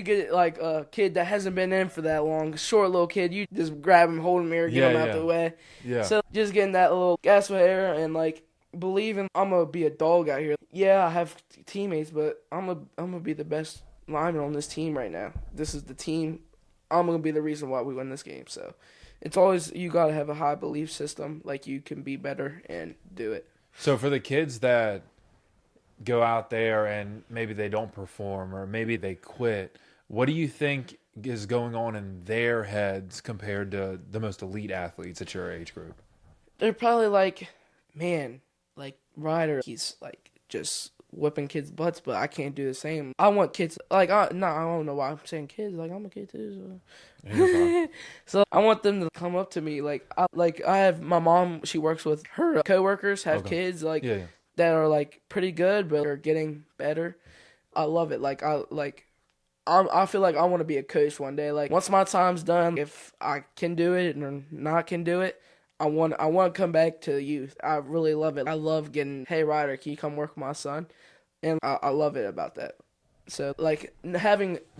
get like a kid that hasn't been in for that long, short little kid. You just grab him, hold him here, get him out the way. Yeah. So just getting that little gas with air and like believing I'm gonna be a dog out here. Yeah, I have teammates, but I'm gonna be the best lineman on this team right now. This is the team. I'm going to be the reason why we win this game. So it's always, you got to have a high belief system. Like you can be better and do it. So for the kids that go out there and maybe they don't perform or maybe they quit, what do you think is going on in their heads compared to the most elite athletes at your age group? They're probably like, man, like Ryder, he's like just whipping kids' butts, but I can't do the same. I want kids, like, I don't know why I'm saying kids. Like, I'm a kid too, so. So I want them to come up to me. I have my mom, she works with her coworkers, have kids, like, that are, like, pretty good, but are getting better. I love it. I feel like I want to be a coach one day. Like, once my time's done, if I can do it or not can do it, I want to come back to the youth. I really love it. I love getting, hey, Ryder, can you come work with my son? And I love it about that. So, like,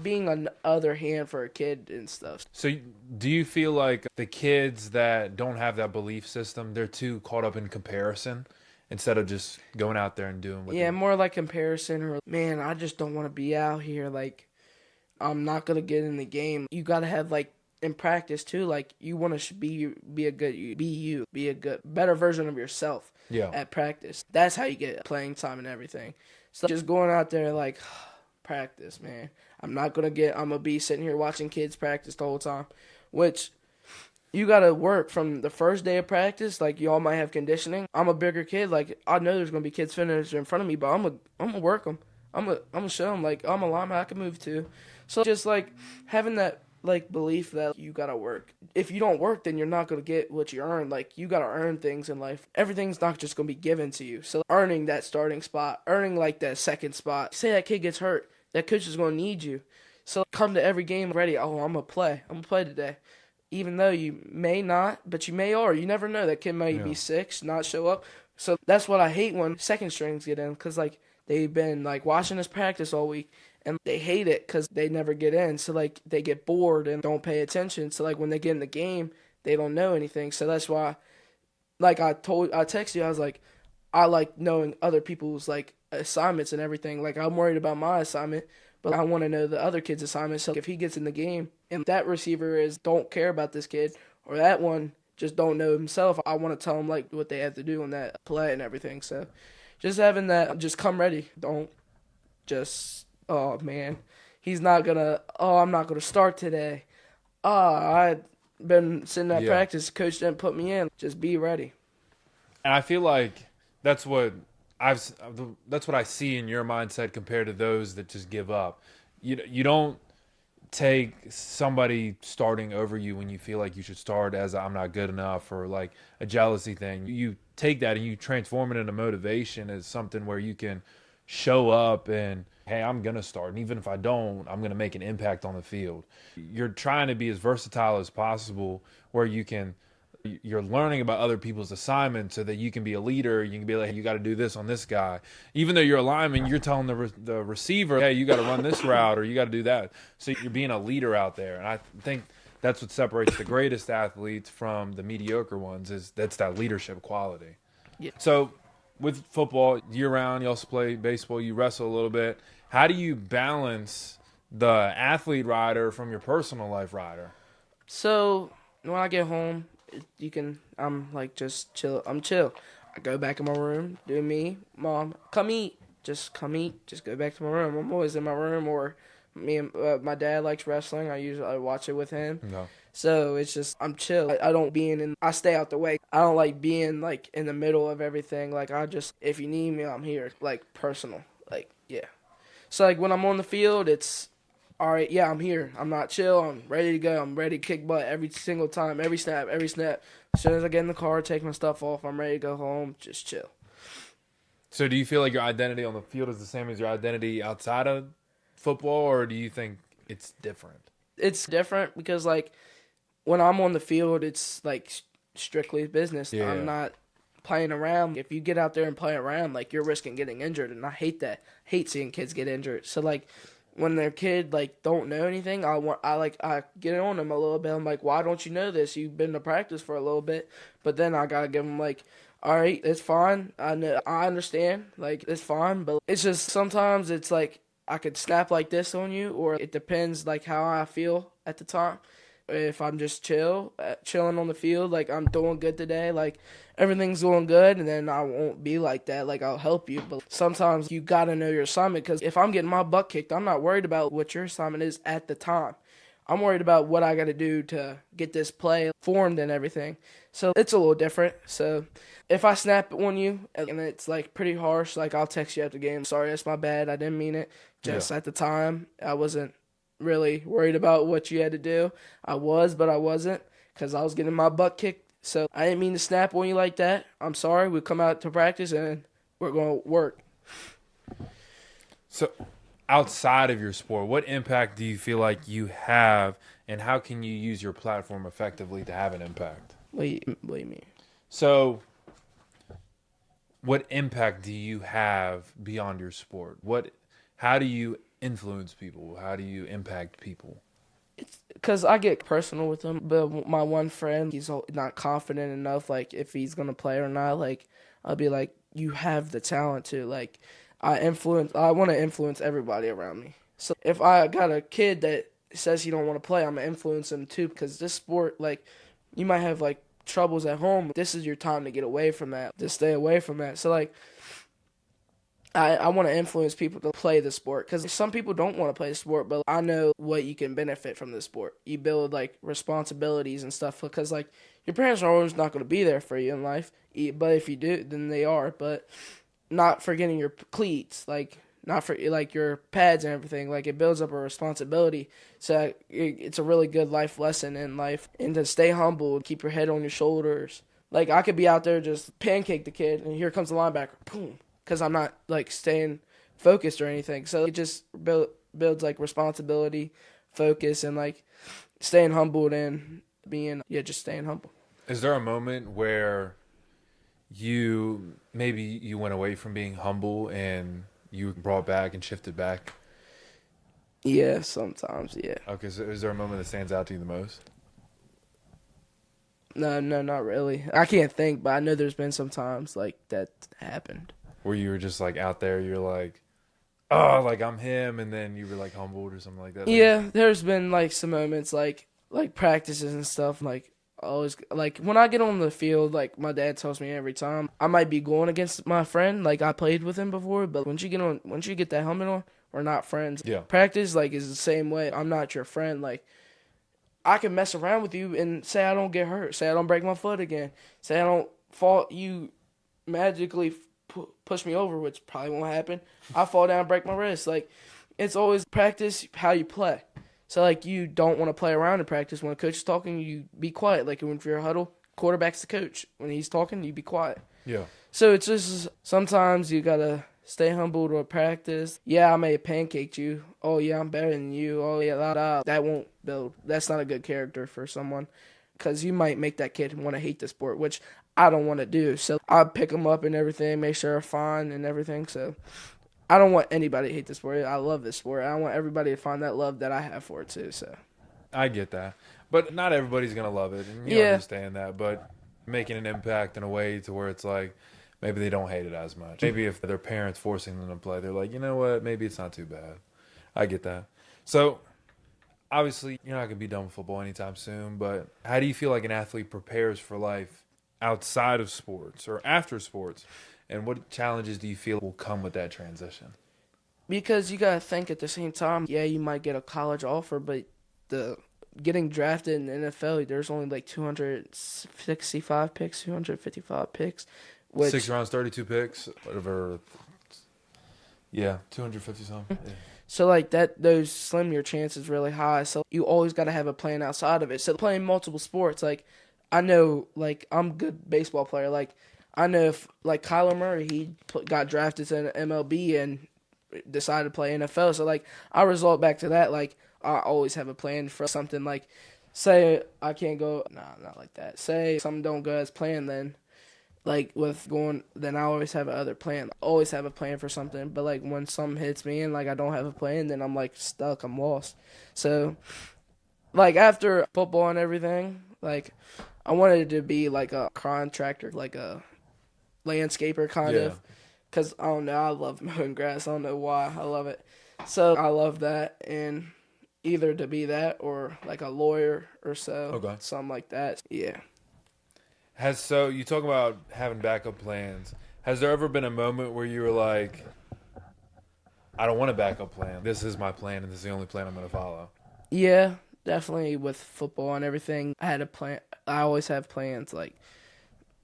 being an other hand for a kid and stuff. So do you feel like the kids that don't have that belief system, they're too caught up in comparison instead of just going out there and doing what they... more like comparison, or, man, I just don't want to be out here. Like, I'm not going to get in the game. You got to have, like, in practice too, like, you want to be a good, better version of yourself at practice. That's how you get playing time and everything. So just going out there, like, practice, man. I'm going to be sitting here watching kids practice the whole time, which you got to work from the first day of practice. Like, y'all might have conditioning. I'm a bigger kid. Like, I know there's going to be kids finished in front of me, but I'm going to work them. I'm going to show them, like, I'm a lineman, I can move too. So just, like, having that, like, belief that you gotta work. If you don't work, then you're not gonna get what you earn. Like, you gotta earn things in life. Everything's not just gonna be given to you. So earning that starting spot, earning, like, that second spot. Say that kid gets hurt, that coach is gonna need you. So come to every game ready. Oh, I'm gonna play today. Even though you may not, but you may are. You never know. That kid may be sick, not show up. So that's what I hate when second strings get in, because, like, they've been, like, watching us practice all week. And they hate it because they never get in. So, like, they get bored and don't pay attention. So, like, when they get in the game, they don't know anything. So that's why, like, I texted you, I was like, I like knowing other people's, like, assignments and everything. Like, I'm worried about my assignment, but I want to know the other kid's assignment. So if he gets in the game and that receiver don't care about this kid, or that one just don't know himself, I want to tell them, like, what they have to do on that play and everything. So just having that, just come ready. Don't just... oh, man, I'm not going to start today. I've been sitting at practice. Coach didn't put me in. Just be ready. And I feel like that's what I see in your mindset compared to those that just give up. You don't take somebody starting over you when you feel like you should start as I'm not good enough, or like a jealousy thing. You take that and you transform it into motivation as something where you can show up and, hey, I'm going to start. And even if I don't, I'm going to make an impact on the field. You're trying to be as versatile as possible, where you're learning about other people's assignments so that you can be a leader. You can be like, hey, you got to do this on this guy. Even though you're a lineman, you're telling the receiver, hey, you got to run this route or you got to do that. So you're being a leader out there. And I think that's what separates the greatest athletes from the mediocre ones, that's that leadership quality. Yeah. So with football, year-round, you also play baseball, you wrestle a little bit. How do you balance the athlete Ryder from your personal life Ryder? So when I get home, I'm like, just chill. I'm chill. I go back in my room, do me. Mom, come eat. Just come eat. Just go back to my room. I'm always in my room. Or me and my dad likes wrestling. I watch it with him. No. So it's just, I'm chill. I don't I stay out the way. I don't like being, like, in the middle of everything. Like, if you need me, I'm here. Like, personal. Like, yeah. So, like, when I'm on the field, it's, all right, yeah, I'm here. I'm not chill. I'm ready to go. I'm ready to kick butt every single time, every snap. As soon as I get in the car, take my stuff off, I'm ready to go home, just chill. So do you feel like your identity on the field is the same as your identity outside of football, or do you think it's different? It's different because, like, when I'm on the field, it's, like, strictly business. Yeah. I'm not playing around. If you get out there and play around, like, you're risking getting injured, and I hate that. Hate seeing kids get injured. So, like, when their kid, like, don't know anything, I get on them a little bit. I'm like, why don't you know this? You've been to practice for a little bit. But then I gotta give them, like, all right, it's fine. I know, I understand. Like, it's fine. But it's just sometimes it's like I could snap like this on you, or it depends, like, how I feel at the time. If I'm just chilling on the field, like, I'm doing good today, like, everything's going good, and then I won't be like that. Like, I'll help you. But sometimes you got to know your assignment, because if I'm getting my butt kicked, I'm not worried about what your assignment is at the time. I'm worried about what I got to do to get this play formed and everything. So it's a little different. So if I snap on you and it's like pretty harsh, like I'll text you after the game. Sorry, that's my bad. I didn't mean it. Just at the time, I wasn't really worried about what you had to do. I was, but I wasn't because I was getting my butt kicked. So I didn't mean to snap on you like that. I'm sorry. We'll come out to practice and we're going to work. So outside of your sport, what impact do you feel like you have, and how can you use your platform effectively to have an impact? What do you mean? So what impact do you have beyond your sport? How do you influence people? How do you impact people? It's because I get personal with them. But my one friend, he's not confident enough, like, if he's going to play or not. Like, I'll be like, you have the talent to, like, I want to influence everybody around me. So if I got a kid that says he don't want to play, I'm going to influence him too, because this sport, like, you might have, like, troubles at home. This is your time to get away from that, to stay away from that. So, like, I want to influence people to play the sport, because some people don't want to play the sport, but I know what you can benefit from the sport. You build, like, responsibilities and stuff, because, like, your parents are always not going to be there for you in life, but if you do, then they are. But not forgetting your cleats, like, not for, like, your pads and everything. Like, it builds up a responsibility. So it's a really good life lesson in life. And to stay humble, keep your head on your shoulders. Like, I could be out there just pancake the kid, and here comes the linebacker, boom, because I'm not, like, staying focused or anything. So it just builds, like, responsibility, focus, and, like, staying humbled and just staying humble. Is there a moment where you went away from being humble and you brought back and shifted back? Yeah, sometimes, yeah. Okay, so is there a moment that stands out to you the most? No, not really. I can't think, but I know there's been some times, like, that happened. Where you were just, like, out there, you're like, oh, like, I'm him, and then you were, like, humbled or something like that? Yeah, there's been, like, some moments, like practices and stuff, like, always, like, when I get on the field, like, my dad tells me every time, I might be going against my friend, like, I played with him before, but once you get that helmet on, we're not friends. Yeah. Practice, like, is the same way. I'm not your friend. Like, I can mess around with you and say I don't get hurt, say I don't break my foot again, say I don't fall, you magically push me over, which probably won't happen. I fall down and break my wrist. Like, it's always practice how you play. So, like, you don't want to play around in practice. When a coach is talking, you be quiet. Like, when you're a huddle, quarterback's the coach. When he's talking, you be quiet. Yeah. So it's just sometimes you got to stay humble to a practice. Yeah, I may have pancaked you. Oh, yeah, I'm better than you. Oh, yeah, that won't build. That's not a good character for someone, because you might make that kid want to hate the sport, which I don't want to do. So I pick them up and everything, make sure they're fine and everything. So I don't want anybody to hate the sport. I love this sport. I want everybody to find that love that I have for it too. So I get that, but not everybody's gonna love it, and you understand that. But making an impact in a way to where it's like maybe they don't hate it as much. Maybe if their parents forcing them to play, they're like, you know what, maybe it's not too bad. I get that. So obviously you're not gonna be done with football anytime soon. But how do you feel like an athlete prepares for life outside of sports or after sports? And what challenges do you feel will come with that transition? Because you got to think at the same time, yeah, you might get a college offer, but getting drafted in the NFL, there's only like 265 picks, 255 picks. 6 rounds, 32 picks, whatever. Yeah, 250 something. Yeah. So, like, those slim your chances really high. So you always got to have a plan outside of it. So playing multiple sports, like, I know, like, I'm a good baseball player. Like, I know if, like, Kyler Murray, he got drafted to an MLB and decided to play NFL. So, like, I resort back to that. Like, I always have a plan for something. Like, say I can't go. Nah, not like that. Say something don't go as planned, then, like, then I always have another plan. I always have a plan for something. But, like, when something hits me and, like, I don't have a plan, then I'm, like, stuck. I'm lost. So, like, after football and everything, like, I wanted to be, like, a contractor, like a landscaper kind of, because I don't know, I love mowing grass. I don't know why, I love it. So I love that, and either to be that or like a lawyer or so, something like that. Yeah. So you talk about having backup plans. Has there ever been a moment where you were like, I don't want a backup plan, this is my plan and this is the only plan I'm going to follow? Yeah, Definitely with football and everything, I had a plan. I always have plans. Like,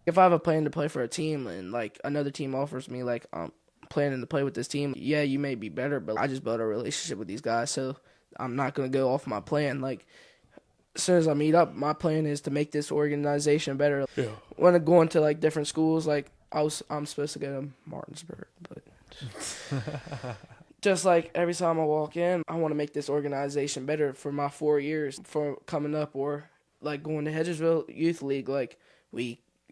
if I have a plan to play for a team and, like, another team offers me, like, I'm planning to play with this team, yeah, you may be better, but I just built a relationship with these guys, so I'm not going to go off my plan. Like, as soon as I meet up, my plan is to make this organization better. Yeah. When I go into, like, different schools, like, I'm supposed to go to Martinsburg, but just like every time I walk in, I want to make this organization better for my 4 years for coming up, or like going to Hedgesville Youth League. Like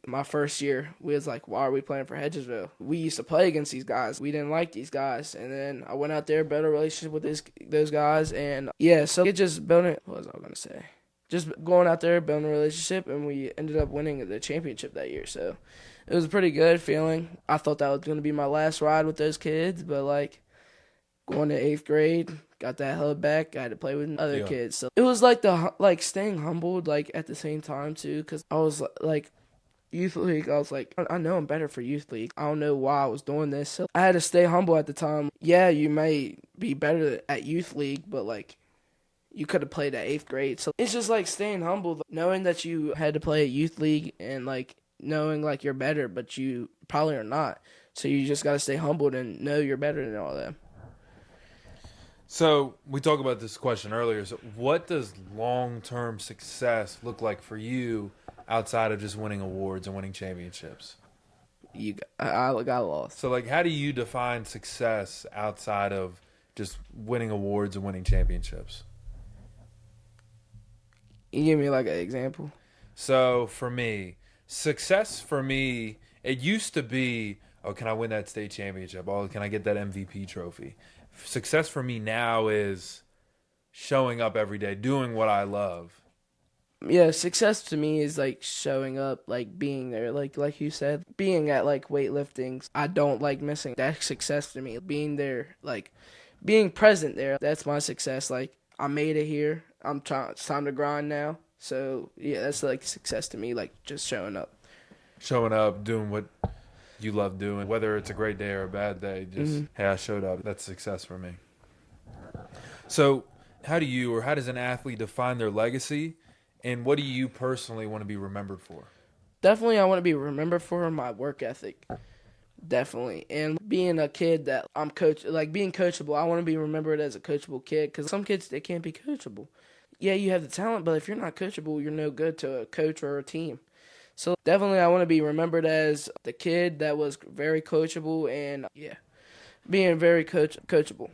my first year, we was like, why are we playing for Hedgesville? We used to play against these guys. We didn't like these guys, and then I went out there, built a relationship with those guys, and yeah, so it just building. What was I gonna say? Just going out there, building a relationship, and we ended up winning the championship that year. So it was a pretty good feeling. I thought that was going to be my last ride with those kids, but, like, going to 8th grade, got that hub back, I had to play with other kids. So it was, like, staying humbled, like, at the same time, too, because I was, like, Youth League, I was like, I know I'm better for Youth League. I don't know why I was doing this. So I had to stay humble at the time. Yeah, you may be better at Youth League, but, like, you could have played at 8th grade. So it's just, like, staying humble, knowing that you had to play at Youth League and, like, knowing, like, you're better, but you probably are not. So you just got to stay humbled and know you're better than all that. So we talked about this question earlier. So what does long-term success look like for you outside of just winning awards and winning championships? I got lost. So, like, how do you define success outside of just winning awards and winning championships? You give me, like, an example? So, for me, success for me, it used to be, oh, can I win that state championship? Oh, can I get that MVP trophy? Success for me now is showing up every day, doing what I love. Yeah, success to me is, like, showing up, like, being there, like you said, being at, like, weightlifting. I don't like missing. That's success to me. Being there, like, being present there, that's my success. Like, I made it here. It's time to grind now. So, yeah, that's, like, success to me, like, just showing up. Showing up, doing what you love doing, whether it's a great day or a bad day, just, hey, I showed up. That's success for me. So, how does an athlete define their legacy, and what do you personally want to be remembered for? Definitely, I want to be remembered for my work ethic. Definitely. And being a kid that I'm being coachable, I want to be remembered as a coachable kid, because some kids, they can't be coachable. Yeah, you have the talent, but if you're not coachable, you're no good to a coach or a team. So definitely I want to be remembered as the kid that was very coachable and, yeah, being very coachable.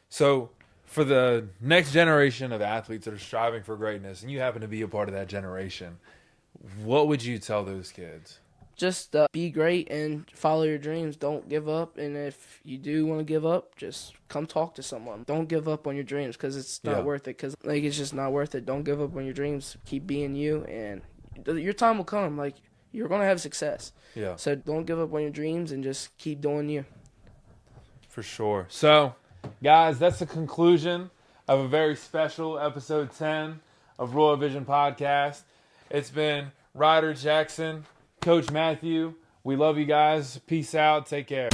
So for the next generation of athletes that are striving for greatness, and you happen to be a part of that generation, what would you tell those kids? Just be great and follow your dreams. Don't give up. And if you do want to give up, just come talk to someone. Don't give up on your dreams, because it's not worth it. Because, like, it's just not worth it. Don't give up on your dreams. Keep being you, and your time will come. Like, you're going to have success. Yeah. So don't give up on your dreams and just keep doing you. For sure. So, guys, that's the conclusion of a very special episode 10 of Royal Vision Podcast. It's been Ryder Jackson, Coach Matthew. We love you guys. Peace out. Take care.